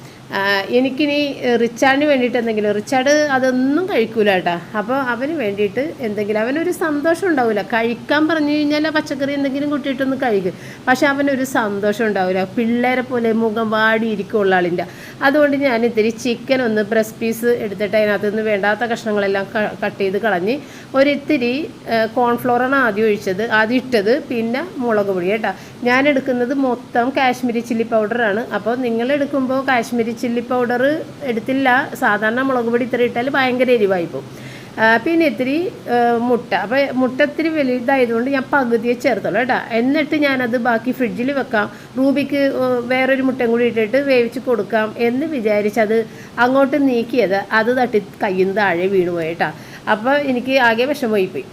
എനിക്കിനി റിച്ചാർഡിന് വേണ്ടിയിട്ട് എന്തെങ്കിലും, റിച്ചാർഡ് അതൊന്നും കഴിക്കൂല കേട്ടോ. അപ്പോൾ അവന് വേണ്ടിയിട്ട് എന്തെങ്കിലും, അവനൊരു സന്തോഷം ഉണ്ടാവില്ല. കഴിക്കാൻ പറഞ്ഞു കഴിഞ്ഞാൽ പച്ചക്കറി എന്തെങ്കിലും കൂട്ടിയിട്ടൊന്ന് കഴിക്കും. പക്ഷെ അവനൊരു സന്തോഷം ഉണ്ടാവില്ല. പിള്ളേരെ പോലെ മുഖം വാടിയിരിക്കുള്ള ആളിൻ്റെ. അതുകൊണ്ട് ഞാൻ ഇത്തിരി ചിക്കൻ ഒന്ന് ബ്രസ്റ്റ് പീസ് എടുത്തിട്ട് അതിനകത്ത് നിന്ന് വേണ്ടാത്ത കഷ്ണങ്ങളെല്ലാം കട്ട് ചെയ്ത് കളഞ്ഞ് ഒരിത്തിരി കോൺഫ്ലോറാണ് ആദ്യം ഇട്ടത്. പിന്നെ മുളക് പൊടി കേട്ടോ. ഞാൻ എടുക്കുന്നത് മൊത്തം കാശ്മീരി ചില്ലി പൗഡറാണ്. അപ്പോൾ നിങ്ങൾ എടുക്കുമ്പോൾ കാശ്മീരി ചില്ലി പൗഡർ എടുത്തില്ല, സാധാരണ മുളക് പൊടി ഇത്ര ഇട്ടാൽ ഭയങ്കര എരിവായി പോകും. പിന്നെ ഇത്തിരി മുട്ട. അപ്പോൾ മുട്ട ഇത്തിരി വലുതായതുകൊണ്ട് ഞാൻ പകുതിയെ ചേർത്തോളൂ കേട്ടോ. എന്നിട്ട് ഞാനത് ബാക്കി ഫ്രിഡ്ജിൽ വെക്കാം. റൂബിക്ക് വേറൊരു മുട്ടയും കൂടി ഇട്ടിട്ട് വേവിച്ച് കൊടുക്കാം എന്ന് വിചാരിച്ചത് അങ്ങോട്ട് നീക്കിയത് അത് തട്ടി കയ്യിൽ നിന്ന് താഴെ വീണുപോയി കേട്ടോ. അപ്പോൾ എനിക്ക് ആകെ വിഷമമായിപ്പോയി.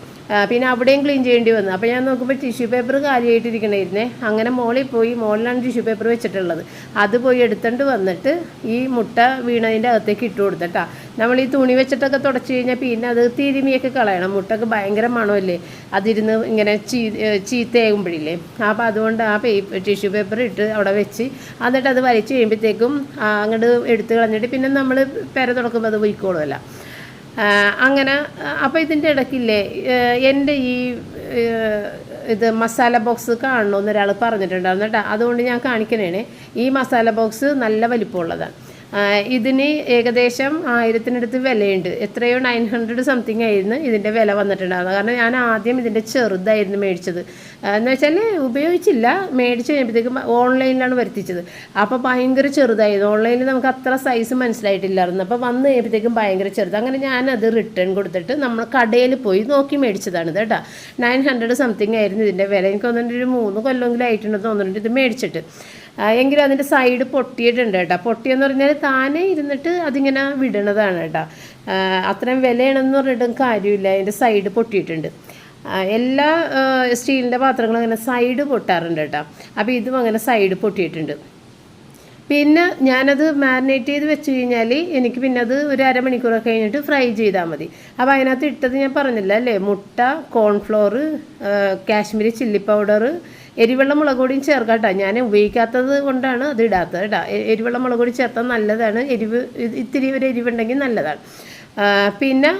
പിന്നെ അവിടെയും ക്ലീൻ ചെയ്യേണ്ടി വന്നു. അപ്പോൾ ഞാൻ നോക്കുമ്പോൾ ടിഷ്യൂ പേപ്പർ കാലിയായിട്ടിരിക്കണായിരുന്നേ. അങ്ങനെ മോളിലാണ് ടിഷ്യൂ പേപ്പർ വെച്ചിട്ടുള്ളത്. അത് പോയി എടുത്തുകൊണ്ട് വന്നിട്ട് ഈ മുട്ട വീണതിൻ്റെ അകത്തേക്ക് ഇട്ട് കൊടുത്തിട്ടാ. നമ്മൾ ഈ തുണി വെച്ചിട്ടൊക്കെ തുടച്ച് കഴിഞ്ഞാൽ പിന്നെ അത് തിരുമിയൊക്കെ കളയണം. മുട്ടക്ക് ഭയങ്കര മണമല്ലേ അതിരുന്ന് ഇങ്ങനെ ചീത്തയാകുമ്പോഴില്ലേ. അപ്പോൾ അതുകൊണ്ട് ആ ടിഷ്യൂ പേപ്പർ ഇട്ട് അവിടെ വെച്ച് എന്നിട്ട് അത് വലിച്ച് കഴിയുമ്പോഴത്തേക്കും അങ്ങോട്ട് എടുത്ത് കളഞ്ഞിട്ട് പിന്നെ നമ്മൾ പെര തുറക്കുമ്പോൾ അത് പോയിക്കോളുമല്ല. അങ്ങനെ. അപ്പോൾ ഇതിൻ്റെ ഇടയ്ക്കില്ലേ എൻ്റെ ഇത് മസാല ബോക്സ് കാണണമെന്ന് ഒരാൾ പറഞ്ഞിട്ടുണ്ടായിരുന്നു കേട്ടോ. അതുകൊണ്ട് ഞാൻ കാണിക്കണേ. ഈ മസാല ബോക്സ് നല്ല വലിപ്പമുള്ളതാണ്. ഇതിന് ഏകദേശം 1000-നടുത്ത് വിലയുണ്ട്. എത്രയോ 900 സംതിങ് ആയിരുന്നു ഇതിൻ്റെ വില വന്നിട്ടുണ്ടാകുന്നത്. കാരണം ഞാൻ ആദ്യം ഇതിൻ്റെ ചെറുതായിരുന്നു മേടിച്ചത്. എന്ന് വെച്ചാൽ ഉപയോഗിച്ചില്ല, മേടിച്ച് കഴിയുമ്പോഴത്തേക്കും ഓൺലൈനിലാണ് വരുത്തിച്ചത്. അപ്പോൾ ഭയങ്കര ചെറുതായിരുന്നു. ഓൺലൈനിൽ നമുക്ക് അത്ര സൈസ് മനസ്സിലായിട്ടില്ലായിരുന്നു. അപ്പോൾ വന്ന് കഴിയുമ്പോഴത്തേക്കും ഭയങ്കര ചെറുത്. അങ്ങനെ ഞാനത് റിട്ടേൺ കൊടുത്തിട്ട് നമ്മൾ കടയിൽ പോയി നോക്കി മേടിച്ചതാണ് കേട്ടോ. 900 സംതിങ് ആയിരുന്നു ഇതിൻ്റെ വില. എനിക്ക് തോന്നുന്നുണ്ട് ഒരു 3 കൊല്ലമെങ്കിലും ആയിട്ടുണ്ടെന്ന് തോന്നുന്നുണ്ട് ഇത് മേടിച്ചിട്ട്. എങ്കിലും അതിൻ്റെ സൈഡ് പൊട്ടിയിട്ടുണ്ട് കേട്ടോ. പൊട്ടിയെന്ന് പറഞ്ഞാൽ താനെ ഇരുന്നിട്ട് അതിങ്ങനെ വിടണതാണ് കേട്ടോ. അത്രയും വിലയാണെന്ന് പറഞ്ഞിട്ടും കാര്യമില്ല, അതിൻ്റെ സൈഡ് പൊട്ടിയിട്ടുണ്ട്. എല്ലാ സ്റ്റീലിൻ്റെ പാത്രങ്ങളും അങ്ങനെ സൈഡ് പൊട്ടാറുണ്ട് കേട്ടോ. അപ്പോൾ ഇതും അങ്ങനെ സൈഡ് പൊട്ടിയിട്ടുണ്ട്. പിന്നെ ഞാനത് മാരിനേറ്റ് ചെയ്ത് വെച്ച് കഴിഞ്ഞാൽ എനിക്ക് പിന്നെ അത് ഒരു അരമണിക്കൂറൊക്കെ കഴിഞ്ഞിട്ട് ഫ്രൈ ചെയ്താൽ മതി. അപ്പോൾ അതിനകത്ത് ഇട്ടത് ഞാൻ പറഞ്ഞില്ല അല്ലേ, മുട്ട, കോൺഫ്ലോർ, കാശ്മീരി ചില്ലി പൗഡർ, എരിവെള്ള മുളക് പൊടിയും ചേർക്കാം കേട്ടോ. ഞാൻ ഉപയോഗിക്കാത്തത് കൊണ്ടാണ് അത് ഇടാത്തത് കേട്ടോ. എരിവെള്ള മുളക് പൊടി ചേർത്താൽ നല്ലതാണ്. ഇത്തിരി ഒരു എരിവുണ്ടെങ്കിൽ നല്ലതാണ്. പിന്നെ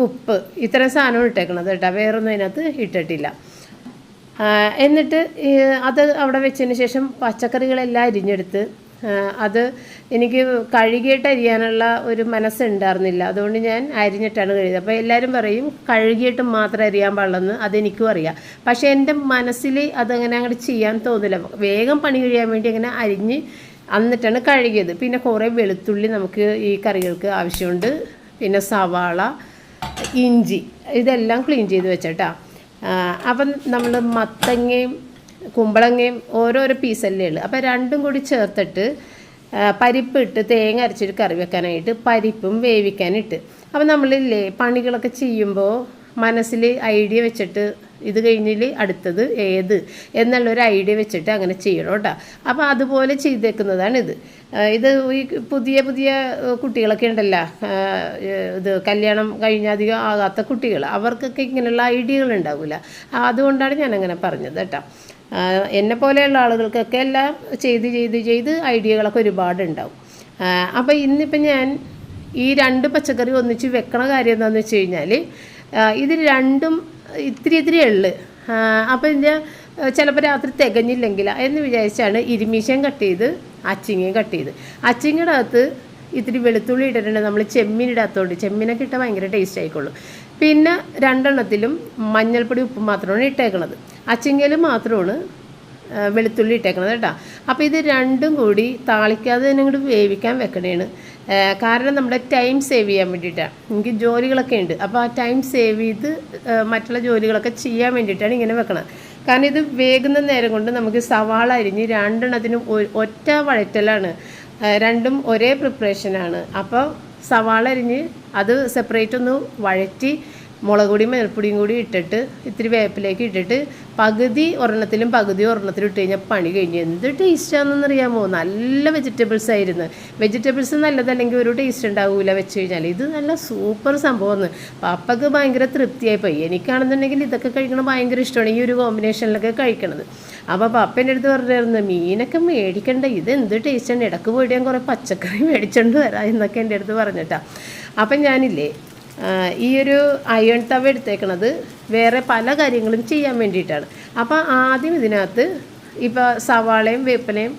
ഉപ്പ്, ഇത്തരം സാധനം ഇട്ടേക്കണത് കേട്ടോ, വേറൊന്നും അതിനകത്ത് ഇട്ടിട്ടില്ല. എന്നിട്ട് അത് അവിടെ വെച്ചതിന് ശേഷം പച്ചക്കറികളെല്ലാം അരിഞ്ഞെടുത്ത് അത് എനിക്ക് കഴുകിയിട്ട് അരിയാനുള്ള ഒരു മനസ്സുണ്ടായിരുന്നില്ല. അതുകൊണ്ട് ഞാൻ അരിഞ്ഞിട്ടാണ് കഴിയുന്നത്. അപ്പോൾ എല്ലാവരും പറയും കഴുകിയിട്ട് മാത്രം അരിയാൻ പാടുള്ളെന്ന്. അതെനിക്കും അറിയാം. പക്ഷേ എൻ്റെ മനസ്സിൽ അതങ്ങനെ അങ്ങോട്ട് ചെയ്യാൻ തോന്നില്ല. വേഗം പണി കഴിയാൻ വേണ്ടി അങ്ങനെ അരിഞ്ഞ് എന്നിട്ടാണ് കഴുകിയത്. പിന്നെ കുറേ വെളുത്തുള്ളി നമുക്ക് ഈ കറികൾക്ക് ആവശ്യമുണ്ട്. പിന്നെ സവാള, ഇഞ്ചി, ഇതെല്ലാം ക്ലീൻ ചെയ്ത് വെച്ചേട്ടാ. അപ്പം നമ്മൾ മത്തങ്ങയും കുമ്പളങ്ങയും ഓരോരോ പീസല്ലേ ഉള്ളു. അപ്പോൾ രണ്ടും കൂടി ചേർത്തിട്ട് പരിപ്പ് ഇട്ട് തേങ്ങ അരച്ചൊരു കറി വെക്കാനായിട്ട് പരിപ്പും വേവിക്കാനിട്ട്. അപ്പോൾ നമ്മളില്ലേ പണികളൊക്കെ ചെയ്യുമ്പോൾ മനസ്സിൽ ഐഡിയ വെച്ചിട്ട് ഇത് കഴിഞ്ഞിൽ അടുത്തത് ഏത് എന്നുള്ളൊരു ഐഡിയ വെച്ചിട്ട് അങ്ങനെ ചെയ്യണം കേട്ടോ. അപ്പോൾ അതുപോലെ ചെയ്തേക്കുന്നതാണിത്. ഇത് ഈ പുതിയ പുതിയ കുട്ടികളൊക്കെ ഉണ്ടല്ലോ, ഇത് കല്യാണം കഴിഞ്ഞ അധികം ആകാത്ത കുട്ടികൾ, അവർക്കൊക്കെ ഇങ്ങനെയുള്ള ഐഡിയകൾ ഉണ്ടാവില്ല. അതുകൊണ്ടാണ് ഞാനങ്ങനെ പറഞ്ഞത് കേട്ടോ. എന്നെ പോലെയുള്ള ആളുകൾക്കൊക്കെ എല്ലാം ചെയ്ത് ഐഡിയകളൊക്കെ ഒരുപാടുണ്ടാവും. അപ്പോൾ ഇന്നിപ്പോൾ ഞാൻ ഈ 2 പച്ചക്കറി ഒന്നിച്ച് വെക്കണ കാര്യം എന്താണെന്ന് വെച്ച് കഴിഞ്ഞാൽ, ഇത് രണ്ടും ഇത്തിരി ഉള്ളു. അപ്പോൾ ഇതിൻ്റെ ചിലപ്പോൾ രാത്രി തികഞ്ഞില്ലെങ്കിൽ എന്ന് വിചാരിച്ചാണ് ഇരുമീശയും കട്ട് ചെയ്ത് അച്ചിങ്ങയും കട്ട് ചെയ്ത്. അച്ചിങ്ങയുടെ അകത്ത് ഇത്തിരി വെളുത്തുള്ളി ഇട്ടിട്ടുണ്ട്. നമ്മൾ ചെമ്മീനിടാത്തതുകൊണ്ട് ചെമ്മീനൊക്കെ ഇട്ടാൽ ഭയങ്കര ടേസ്റ്റ് ആയിക്കോളും. പിന്നെ 2 എണ്ണത്തിലും മഞ്ഞൾപ്പൊടി ഉപ്പ് മാത്രമാണ് ഇട്ടേക്കണത്. അച്ചിങ്ങയിൽ മാത്രമാണ് വെളുത്തുള്ളി ഇട്ടേക്കണത് കേട്ടോ. അപ്പോൾ ഇത് രണ്ടും കൂടി താളിക്കാതെ തന്നെ ഇങ്ങോട്ട് വേവിക്കാൻ വെക്കണേണ്. കാരണം നമ്മുടെ ടൈം സേവ് ചെയ്യാൻ വേണ്ടിയിട്ടാണ്. എനിക്ക് ജോലികളൊക്കെ ഉണ്ട്. അപ്പോൾ ആ ടൈം സേവ് ചെയ്ത് മറ്റുള്ള ജോലികളൊക്കെ ചെയ്യാൻ വേണ്ടിയിട്ടാണ് ഇങ്ങനെ വെക്കണം. കാരണം ഇത് വേകുന്ന നേരം കൊണ്ട് നമുക്ക് സവാള അരിഞ്ഞ് 2 എണ്ണത്തിനും ഒറ്റ വഴറ്റലാണ്. രണ്ടും ഒരേ പ്രിപ്പറേഷനാണ്. അപ്പോൾ സവാള അരിഞ്ഞ് അത് സെപ്പറേറ്റ് ഒന്ന് വഴറ്റി മുളക് പൊടിയും മഞ്ഞൾപ്പൊടിയും കൂടി ഇട്ടിട്ട് ഇത്തിരി വേപ്പിലേക്ക് ഇട്ടിട്ട് പകുതി ഒരെണ്ണത്തിലും ഇട്ട് കഴിഞ്ഞാൽ പണി കഴിഞ്ഞ് എന്ത് ടേസ്റ്റാണെന്നറിയാമോ. നല്ല വെജിറ്റബിൾസ് ആയിരുന്നു. വെജിറ്റബിൾസ് നല്ലതല്ലെങ്കിൽ ഒരു ടേസ്റ്റ് ഉണ്ടാവില്ല വെച്ച് കഴിഞ്ഞാൽ. ഇത് നല്ല സൂപ്പർ സംഭവമാണ്. പപ്പക്ക് ഭയങ്കര തൃപ്തിയായിപ്പോയി. എനിക്കാണെന്നുണ്ടെങ്കിൽ ഇതൊക്കെ കഴിക്കണം ഭയങ്കര ഇഷ്ടമാണ്, ഈ ഒരു കോമ്പിനേഷനിലൊക്കെ കഴിക്കണത്. അപ്പോൾ പപ്പേൻ്റെ അടുത്ത് പറഞ്ഞിരുന്നു മീനൊക്കെ മേടിക്കണ്ട, ഇത് എന്ത് ടേസ്റ്റാണ്, ഇടക്ക് പോയിട്ട് ഞാൻ കുറേ പച്ചക്കറി മേടിച്ചുകൊണ്ട് വരാം എന്നൊക്കെ എൻ്റെ അടുത്ത് പറഞ്ഞിട്ടാണ്. അപ്പം ഞാനില്ലേ ഈ ഒരു അയൺ തവ എടുത്തേക്കണത് വേറെ പല കാര്യങ്ങളും ചെയ്യാൻ വേണ്ടിയിട്ടാണ്. അപ്പോൾ ആദ്യം ഇതിനകത്ത് ഇപ്പോൾ സവാളയും വേപ്പിലയും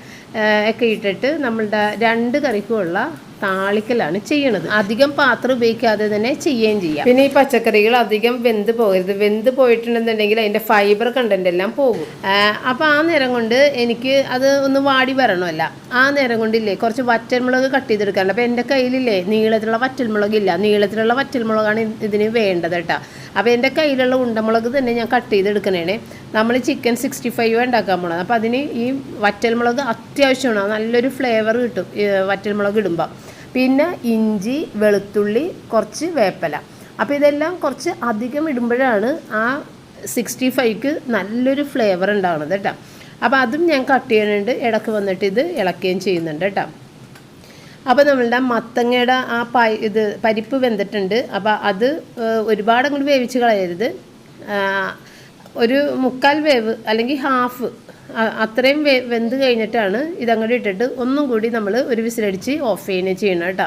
ഒക്കെ ഇട്ടിട്ട് നമ്മളുടെ 2 കറിക്കുമുള്ള താളിക്കലാണ് ചെയ്യണത്. അധികം പാത്രം ഉപയോഗിക്കാതെ തന്നെ ചെയ്യുകയും ചെയ്യാം. പിന്നെ ഈ പച്ചക്കറികൾ അധികം വെന്ത് പോകരുത്. വെന്ത് പോയിട്ടുണ്ടെന്നുണ്ടെങ്കിൽ അതിൻ്റെ ഫൈബർ കണ്ടന്റ് എല്ലാം പോകും. അപ്പോൾ ആ നേരം കൊണ്ട് എനിക്ക് അത് ഒന്ന് വാടി വരണമല്ല. ആ നേരം കൊണ്ടില്ലേ കുറച്ച് വറ്റൽമുളക് കട്ട് ചെയ്തെടുക്കാറുണ്ട്. അപ്പോൾ എൻ്റെ കയ്യിലില്ലേ നീളത്തിലുള്ള വറ്റൽമുളകില്ല. നീളത്തിലുള്ള വറ്റൽമുളകാണ് ഇതിന് വേണ്ടത് കേട്ടോ. അപ്പോൾ എൻ്റെ കയ്യിലുള്ള ഉണ്ടമുളക് തന്നെ ഞാൻ കട്ട് ചെയ്തെടുക്കണേ. നമ്മൾ ചിക്കൻ 65 ഉണ്ടാക്കാൻ പോണത്. അപ്പോൾ അതിന് ഈ വറ്റൽമുളക് അത്യാവശ്യമാണ്. നല്ലൊരു ഫ്ലേവർ കിട്ടും വറ്റൽമുളക് ഇടുമ്പോൾ. പിന്നെ ഇഞ്ചി, വെളുത്തുള്ളി, കുറച്ച് വേപ്പില. അപ്പോൾ ഇതെല്ലാം കുറച്ച് അധികം ഇടുമ്പോഴാണ് ആ 65ക്ക് നല്ലൊരു ഫ്ലേവർ ഉണ്ടാവുന്നത് കേട്ടോ. അപ്പോൾ അതും ഞാൻ കട്ട് ചെയ്യുന്നുണ്ട്. ഇടയ്ക്ക് വന്നിട്ട് ഇത് ഇളക്കുകയും ചെയ്യുന്നുണ്ട് കേട്ടോ. അപ്പോൾ നമ്മളുടെ മത്തങ്ങയുടെ ആ പരിപ്പ് വെന്തിട്ടുണ്ട്. അപ്പോൾ അത് ഒരുപാട് അങ്ങോട്ട് വേവിച്ച് കളയരുത്. ഒരു 1/4 വേവ് അല്ലെങ്കിൽ ഹാഫ് അത്രയും വെന്ത് കഴിഞ്ഞിട്ടാണ് ഇതങ്ങോട്ട് ഇട്ടിട്ട് ഒന്നും കൂടി നമ്മൾ ഒരു വിസിലടിച്ച് ഓഫ് ചെയ്യുകയും ചെയ്യണം കേട്ടോ.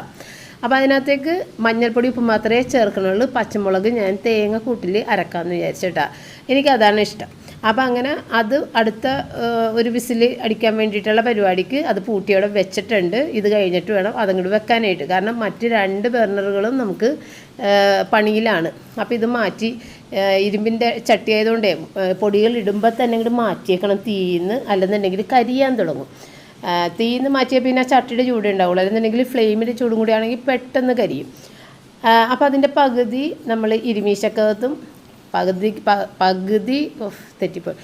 അപ്പോൾ അതിനകത്തേക്ക് മഞ്ഞൾപ്പൊടി ഉപ്പ് മാത്രമേ ചേർക്കണുള്ളൂ. പച്ചമുളക് ഞാൻ തേങ്ങ കൂട്ടിൽ അരക്കാമെന്ന് വിചാരിച്ചിട്ടാ. എനിക്കതാണ് ഇഷ്ടം. അപ്പോൾ അങ്ങനെ അത് അടുത്ത ഒരു വിസിൽ അടിക്കാൻ വേണ്ടിയിട്ടുള്ള പരിപാടിക്ക് അത് പൂട്ടിയോടെ വെച്ചിട്ടുണ്ട്. ഇത് കഴിഞ്ഞിട്ട് വേണം അതങ്ങോട്ട് വെക്കാനായിട്ട്. കാരണം മറ്റ് 2 ബർണറുകളും നമുക്ക് പണിയിലാണ്. അപ്പോൾ ഇത് മാറ്റി ഇരുമ്പിൻ്റെ ചട്ടി ആയതുകൊണ്ടേ പൊടികൾ ഇടുമ്പോൾ തന്നെ അങ്ങോട്ട് മാറ്റിയേക്കണം തീയിന്ന്. അല്ലെന്നുണ്ടെങ്കിൽ കരിയാൻ തുടങ്ങും. തീയിന്ന് മാറ്റിയാൽ പിന്നെ ചട്ടിയുടെ ചൂട് ഉണ്ടാവുള്ളൂ. അല്ലെന്നുണ്ടെങ്കിൽ ഫ്ലെയിമിൻ്റെ ചൂടും കൂടി ആണെങ്കിൽ പെട്ടെന്ന് കരിയും. അപ്പോൾ അതിൻ്റെ പകുതി നമ്മൾ ഇരുമീശക്കകത്തും പകുതി തെറ്റിപ്പോയി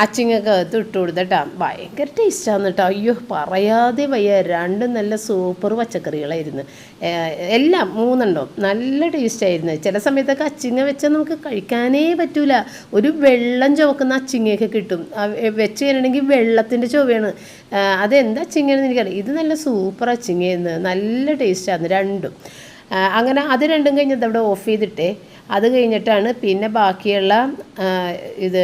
അച്ചിങ്ങക്കകത്ത് ഇട്ട് കൊടുത്തിട്ടാ. ഭയങ്കര ടേസ്റ്റാണ് കേട്ടോ. അയ്യോ പറയാതെ വയ്യ. 2 നല്ല സൂപ്പർ പച്ചക്കറികളായിരുന്നു. എല്ലാം 3 എണ്ണം നല്ല ടേസ്റ്റായിരുന്നു. ചില സമയത്തൊക്കെ അച്ചിങ്ങ വെച്ചാൽ നമുക്ക് കഴിക്കാനേ പറ്റൂല. ഒരു വെള്ളം ചുവക്കുന്ന അച്ചിങ്ങയൊക്കെ കിട്ടും. വെച്ച് കഴിഞ്ഞിട്ടുണ്ടെങ്കിൽ വെള്ളത്തിൻ്റെ ചുവയാണ്. അതെന്താ അച്ചിങ്ങയെന്ന് എനിക്കറിയാം. ഇത് നല്ല സൂപ്പർ അച്ചിങ്ങയായിരുന്നു. നല്ല ടേസ്റ്റായിരുന്നു 2ഉം. അങ്ങനെ അത് 2ഉം കഴിഞ്ഞിട്ട് അവിടെ ഓഫ് ചെയ്തിട്ടേ. അത് കഴിഞ്ഞിട്ടാണ് പിന്നെ ബാക്കിയുള്ള ഇത്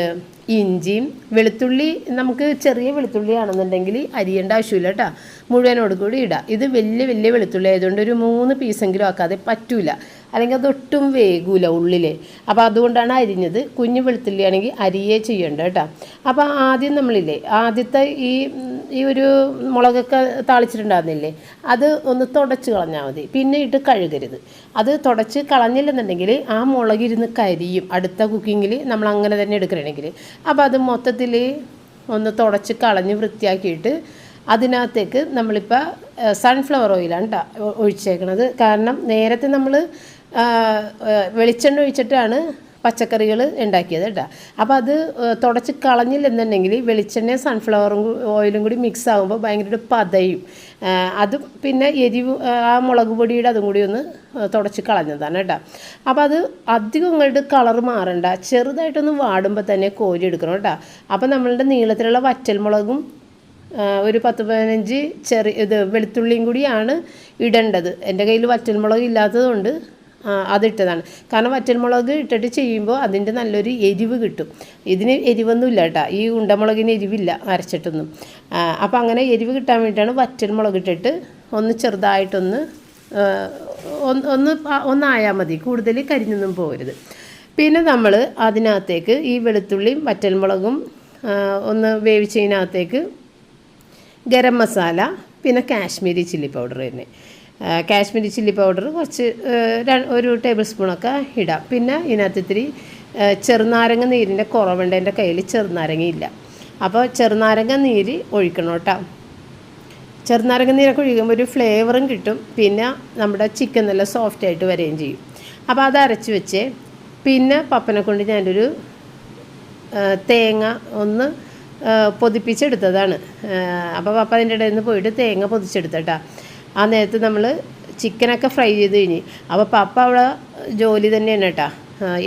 ഇഞ്ചിയും വെളുത്തുള്ളി നമുക്ക് ചെറിയ വെളുത്തുള്ളി ആണെന്നുണ്ടെങ്കിൽ അരിയേണ്ട ആവശ്യമില്ല കേട്ടോ, മുഴുവനോട് കൂടി ഇടാം. ഇത് വലിയ വലിയ വെളുത്തുള്ളി ആയതുകൊണ്ട് ഒരു 3 പീസെങ്കിലും ആക്കാതെ പറ്റൂല, അല്ലെങ്കിൽ അതൊട്ടും വേഗൂല ഉള്ളിലെ. അപ്പോൾ അതുകൊണ്ടാണ് അരിഞ്ഞത്. കുഞ്ഞു വെളുത്തുള്ളി ആണെങ്കിൽ അരിയേ ചെയ്യണ്ട കേട്ടോ. അപ്പോൾ ആദ്യം നമ്മളില്ലേ ആദ്യത്തെ ഈ ഒരു മുളകൊക്കെ താളിച്ചിട്ടുണ്ടാകുന്നില്ലേ, അത് ഒന്ന് തുടച്ച് കളഞ്ഞാൽ മതി, പിന്നെ ഇട്ട് കഴുകരുത്. അത് തുടച്ച് കളഞ്ഞില്ലെന്നുണ്ടെങ്കിൽ ആ മുളകിരുന്ന് കരിയും അടുത്ത കുക്കിങ്ങിൽ നമ്മൾ അങ്ങനെ തന്നെ എടുക്കണമെങ്കിൽ. അപ്പോൾ അത് മൊത്തത്തിൽ ഒന്ന് തുടച്ച് കളഞ്ഞ് വൃത്തിയാക്കിയിട്ട് അതിനകത്തേക്ക് നമ്മളിപ്പോൾ സൺഫ്ലവർ ഓയിലാണ് കേട്ടോ ഒഴിച്ചേക്കണത്. കാരണം നേരത്തെ നമ്മൾ വെളിച്ചെണ്ണ ഒഴിച്ചിട്ടാണ് പച്ചക്കറികൾ ഉണ്ടാക്കിയത് കേട്ടോ. അപ്പോൾ അത് തുടച്ച് കളഞ്ഞില്ലെന്നുണ്ടെങ്കിൽ വെളിച്ചെണ്ണയും സൺഫ്ലവറും ഓയിലും കൂടി മിക്സ് ആകുമ്പോൾ ഭയങ്കര പതയും. അതും പിന്നെ എരിവ് ആ മുളക് പൊടിയുടെ അതും കൂടി ഒന്ന് തുടച്ച് കളഞ്ഞതാണ് കേട്ടോ. അപ്പോൾ അത് അധികം ഇങ്ങോട്ട് കളർ മാറണ്ട, ചെറുതായിട്ടൊന്ന് വാടുമ്പോൾ തന്നെ കോരി എടുക്കണം കേട്ടോ. അപ്പോൾ നമ്മളുടെ നീളത്തിലുള്ള വറ്റൽമുളകും ഒരു 10-15 വെളുത്തുള്ളിയും കൂടിയാണ് ഇടേണ്ടത്. എൻ്റെ കയ്യിൽ വറ്റൽമുളക് ഇല്ലാത്തതുകൊണ്ട് അതിട്ടതാണ്. കാരണം വറ്റൽമുളക് ഇട്ടിട്ട് ചെയ്യുമ്പോൾ അതിൻ്റെ നല്ലൊരു എരിവ് കിട്ടും. ഇതിന് എരിവൊന്നുമില്ല കേട്ടോ, ഈ ഉണ്ടമുളകിന് എരിവില്ല അരച്ചിട്ടൊന്നും. അപ്പോൾ അങ്ങനെ എരിവ് കിട്ടാൻ വേണ്ടിയിട്ടാണ് വറ്റൽമുളക് ഇട്ടിട്ട് ഒന്ന് ചെറുതായിട്ടൊന്ന് ഒന്നായാൽ മതി, കൂടുതൽ കരിഞ്ഞൊന്നും പോകരുത്. പിന്നെ നമ്മൾ അതിനകത്തേക്ക് ഈ വെളുത്തുള്ളിയും വറ്റൽമുളകും ഒന്ന് വേവിച്ചതിനകത്തേക്ക് ഗരം മസാല, പിന്നെ കാശ്മീരി ചില്ലി പൗഡർ തന്നെ. കാശ്മീരി ചില്ലി പൗഡർ കുറച്ച് 1 ടേബിൾ സ്പൂണൊക്കെ ഇടാം. പിന്നെ ഇതിനകത്ത് ഇത്തിരി ചെറുനാരങ്ങ നീരിൻ്റെ കുറവുണ്ട്, എൻ്റെ കയ്യിൽ ചെറുനാരങ്ങ ഇല്ല. അപ്പോൾ ചെറുനാരങ്ങ നീര് ഒഴിക്കണം കേട്ടോ. ചെറുനാരങ്ങ നീരൊക്കെ ഒഴിക്കുമ്പോൾ ഒരു ഫ്ലേവറും കിട്ടും, പിന്നെ നമ്മുടെ ചിക്കൻ നല്ല സോഫ്റ്റായിട്ട് വരികയും ചെയ്യും. അപ്പോൾ അത് അരച്ച് വെച്ചേ. പിന്നെ പപ്പനെ കൊണ്ട് ഞാനൊരു തേങ്ങ ഒന്ന് പൊതിപ്പിച്ചെടുത്തതാണ്. അപ്പോൾ പപ്പ അതിൻ്റെ ഇടയിൽ നിന്ന് പോയിട്ട് തേങ്ങ പൊതിച്ചെടുത്തട്ടാ. ആ നേരത്ത് നമ്മൾ ചിക്കനൊക്കെ ഫ്രൈ ചെയ്ത് കഴിഞ്ഞ്. അപ്പോൾ പപ്പ അവിടെ ജോലി തന്നെയാണ് കേട്ടോ,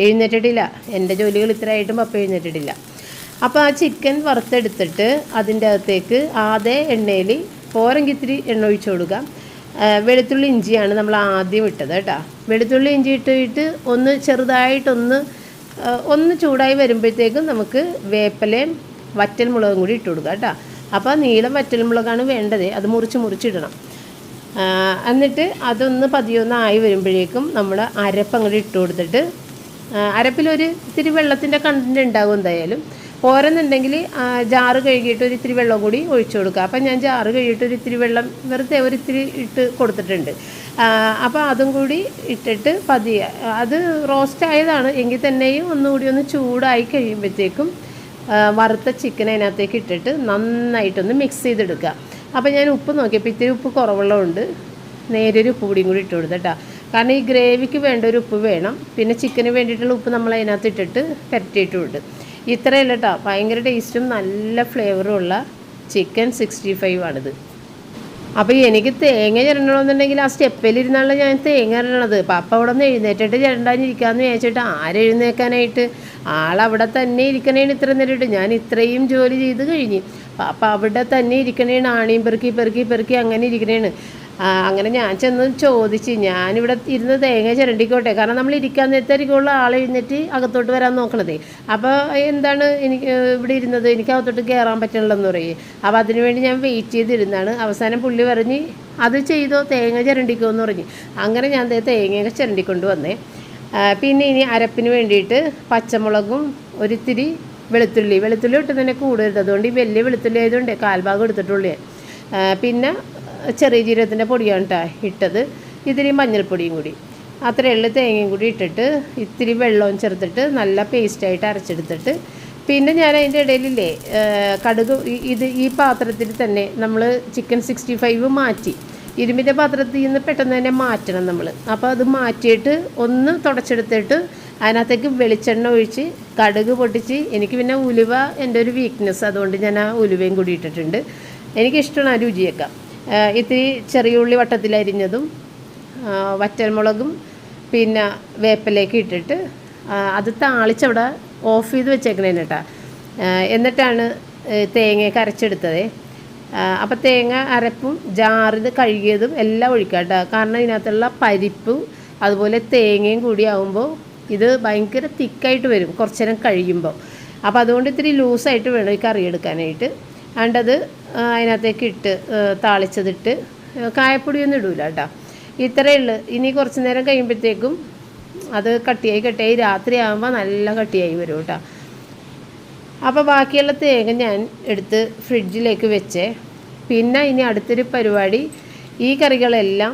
എഴുന്നേറ്റിട്ടില്ല. എൻ്റെ ജോലികൾ ഇത്രയായിട്ടും പപ്പ എഴുന്നേറ്റിട്ടില്ല. അപ്പോൾ ആ ചിക്കൻ വറുത്തെടുത്തിട്ട് അതിൻ്റെ അകത്തേക്ക് ആദ്യ എണ്ണയിൽ പോരെങ്കിൽ ഇത്തിരി എണ്ണ ഒഴിച്ചു കൊടുക്കാം. വെളുത്തുള്ളി ഇഞ്ചിയാണ് നമ്മൾ ആദ്യം ഇട്ടത് കേട്ടോ. വെളുത്തുള്ളി ഇഞ്ചി ഇട്ടിട്ട് ഒന്ന് ചെറുതായിട്ടൊന്ന് ചൂടായി വരുമ്പോഴത്തേക്കും നമുക്ക് വേപ്പിലയും വറ്റൽമുളകും കൂടി ഇട്ട് കൊടുക്കുക കേട്ടോ. അപ്പോൾ നീളം വറ്റൽമുളകാണ് വേണ്ടത്, അത് മുറിച്ചിടണം. എന്നിട്ട് അതൊന്ന് പതിയൊന്നായി വരുമ്പോഴേക്കും നമ്മൾ അരപ്പ് അങ്ങോട്ട് ഇട്ട് കൊടുത്തിട്ട്, അരപ്പിലൊരു ഇത്തിരി വെള്ളത്തിൻ്റെ കണ്ടൻറ്റ് ഉണ്ടാകും എന്തായാലും. പോരെന്നുണ്ടെങ്കിൽ ജാറ് കഴുകിയിട്ട് ഒരു ഇത്തിരി വെള്ളം കൂടി ഒഴിച്ചു കൊടുക്കുക. അപ്പം ഞാൻ ജാറ് കഴുകിയിട്ട് ഒരു ഇത്തിരി വെള്ളം വെറുതെ ഒരിത്തിരി ഇട്ട് കൊടുത്തിട്ടുണ്ട്. അപ്പോൾ അതും കൂടി ഇട്ടിട്ട് പതിയെ അത് റോസ്റ്റ് ആയതാണ് എങ്കിൽ തന്നെയും ഒന്നുകൂടി ഒന്ന് ചൂടായി കഴിയുമ്പോഴത്തേക്കും വറുത്ത ചിക്കൻ അതിനകത്തേക്ക് ഇട്ടിട്ട് നന്നായിട്ടൊന്ന് മിക്സ് ചെയ്തെടുക്കുക. അപ്പോൾ ഞാൻ ഉപ്പ് നോക്കിയപ്പോൾ ഇത്തിരി ഉപ്പ് കുറവുള്ളതുകൊണ്ട് നേരൊരു ഉപ്പ് പൊടിയും കൂടി ഇട്ട് കൊടുത്തിട്ടാ. കാരണം ഈ ഗ്രേവിക്ക് വേണ്ട ഒരു ഉപ്പ് വേണം. പിന്നെ ചിക്കന് വേണ്ടിയിട്ടുള്ള ഉപ്പ് നമ്മൾ അതിനകത്ത് ഇട്ടിട്ട് പരട്ടിയിട്ടുണ്ട്. ഇത്രയല്ല കേട്ടോ, ഭയങ്കര ടേസ്റ്റും നല്ല ഫ്ലേവറും ഉള്ള ചിക്കൻ 65 ആണിത്. അപ്പോൾ എനിക്ക് തേങ്ങ ചിരണ്ടണമെന്നുണ്ടെങ്കിൽ ആ സ്റ്റെപ്പിലിരുന്നാണല്ലോ ഞാൻ തേങ്ങ ചിരണ്ടണത്. പപ്പ അവിടെ നിന്ന് എഴുന്നേറ്റിട്ട് ചിരണ്ടാനിരിക്കാമെന്ന് വിചാരിച്ചിട്ട് ആരെഴുന്നേക്കാനായിട്ട്, ആളവിടെ തന്നെ ഇരിക്കണേണ് ഇത്ര നേരിട്ട്. ഞാൻ ഇത്രയും ജോലി ചെയ്ത് കഴിഞ്ഞ് പപ്പ അവിടെ തന്നെ ഇരിക്കണേണ്, ആണിയും പെറുക്കി അങ്ങനെ ഇരിക്കണേണ്. അങ്ങനെ ഞാൻ ചെന്ന് ചോദിച്ച്, ഞാനിവിടെ ഇരുന്ന് തേങ്ങ ചിരണ്ടിക്കോട്ടെ, കാരണം നമ്മൾ ഇരിക്കാൻ നേരത്തായിരിക്കുള്ള ആൾ എഴുന്നേറ്റ് അകത്തോട്ട് വരാൻ നോക്കണതേ. അപ്പോൾ എന്താണ് എനിക്ക് ഇവിടെ ഇരുന്നത്, എനിക്ക് അകത്തോട്ട് കയറാൻ പറ്റണില്ലെന്ന് പറയും. അപ്പോൾ അതിനുവേണ്ടി ഞാൻ വെയിറ്റ് ചെയ്തിരുന്നാണ്. അവസാനം പുള്ളി പറഞ്ഞ് അത് ചെയ്തോ, തേങ്ങ ചിരണ്ടിക്കോ എന്ന് പറഞ്ഞ്. അങ്ങനെ ഞാൻ തേങ്ങയൊക്കെ ചിരണ്ടിക്കൊണ്ട് വന്നേ. പിന്നെ ഇനി അരപ്പിന് വേണ്ടിയിട്ട് പച്ചമുളകും ഒരിത്തിരി വെളുത്തുള്ളി ഇട്ട് തന്നെ കൂടുതൽ, അതുകൊണ്ട് ഈ വലിയ വെളുത്തുള്ളി ആയതുകൊണ്ട് 1/4 ഭാഗം എടുത്തിട്ടുള്ളൂ. പിന്നെ ചെറിയ ജീരകത്തിൻ്റെ പൊടിയാണ് കേട്ടോ ഇട്ടത്, ഇത്തിരി മഞ്ഞൾപ്പൊടിയും കൂടി, അത്രയേ ഉള്ളൂ. തേങ്ങയും കൂടി ഇട്ടിട്ട് ഇത്തിരി വെള്ളവും ചേർത്തിട്ട് നല്ല പേസ്റ്റായിട്ട് അരച്ചെടുത്തിട്ട്, പിന്നെ ഞാൻ അതിൻ്റെ ഇടയിലില്ലേ കടുക് ഈ പാത്രത്തിൽ തന്നെ നമ്മൾ ചിക്കൻ 65 മാറ്റി ഇരുമ്പിൻ്റെ പാത്രത്തിൽ നിന്ന് പെട്ടെന്ന് തന്നെ മാറ്റണം നമ്മൾ. അപ്പോൾ അത് മാറ്റിയിട്ട് ഒന്ന് തുടച്ചെടുത്തിട്ട് അതിനകത്തേക്ക് വെളിച്ചെണ്ണ ഒഴിച്ച് കടുക് പൊട്ടിച്ച്, എനിക്ക് പിന്നെ ഉലുവ എൻ്റെ ഒരു വീക്ക്നെസ്, അതുകൊണ്ട് ഞാൻ ആ ഉലുവയും കൂടി ഇട്ടിട്ടുണ്ട്. എനിക്കിഷ്ടമാണ് ആ രുചിയൊക്കെ. ഇത്തിരി ചെറിയ ഉള്ളി വട്ടത്തിലരിഞ്ഞതും വറ്റൽമുളകും പിന്നെ വേപ്പിലേക്ക് ഇട്ടിട്ട് അത് താളിച്ചവിടെ ഓഫ് ചെയ്ത് വെച്ചേക്കണേന് കേട്ടോ. എന്നിട്ടാണ് തേങ്ങയൊക്കെ അരച്ചെടുത്തത്. അപ്പോൾ തേങ്ങ അരപ്പും ജാറിൽ കഴുകിയതും എല്ലാം ഒഴിക്കാം കേട്ടോ. കാരണം ഇതിനകത്തുള്ള പരിപ്പ് അതുപോലെ തേങ്ങയും കൂടി ആകുമ്പോൾ ഇത് ഭയങ്കര തിക്കായിട്ട് വരും കുറച്ച് നേരം കഴിയുമ്പോൾ. അപ്പോൾ അതുകൊണ്ട് ഇത്തിരി ലൂസായിട്ട് വേണം ഈ കറി എടുക്കാനായിട്ട്. അത് അതിനകത്തേക്ക് ഇട്ട് താളിച്ചതിട്ട് കായപ്പൊടിയൊന്നും ഇടൂല കേട്ടോ. ഇത്രയേ ഉള്ളൂ. ഇനി കുറച്ച് നേരം കഴിയുമ്പോഴത്തേക്കും അത് കട്ടിയായി രാത്രി ആകുമ്പോൾ നല്ല കട്ടിയായി വരും കേട്ടോ. അപ്പോൾ ബാക്കിയുള്ള തേങ്ങ ഞാൻ എടുത്ത് ഫ്രിഡ്ജിലേക്ക് വെച്ചേ. പിന്നെ ഇനി അടുത്തൊരു പരിപാടി, ഈ കറികളെല്ലാം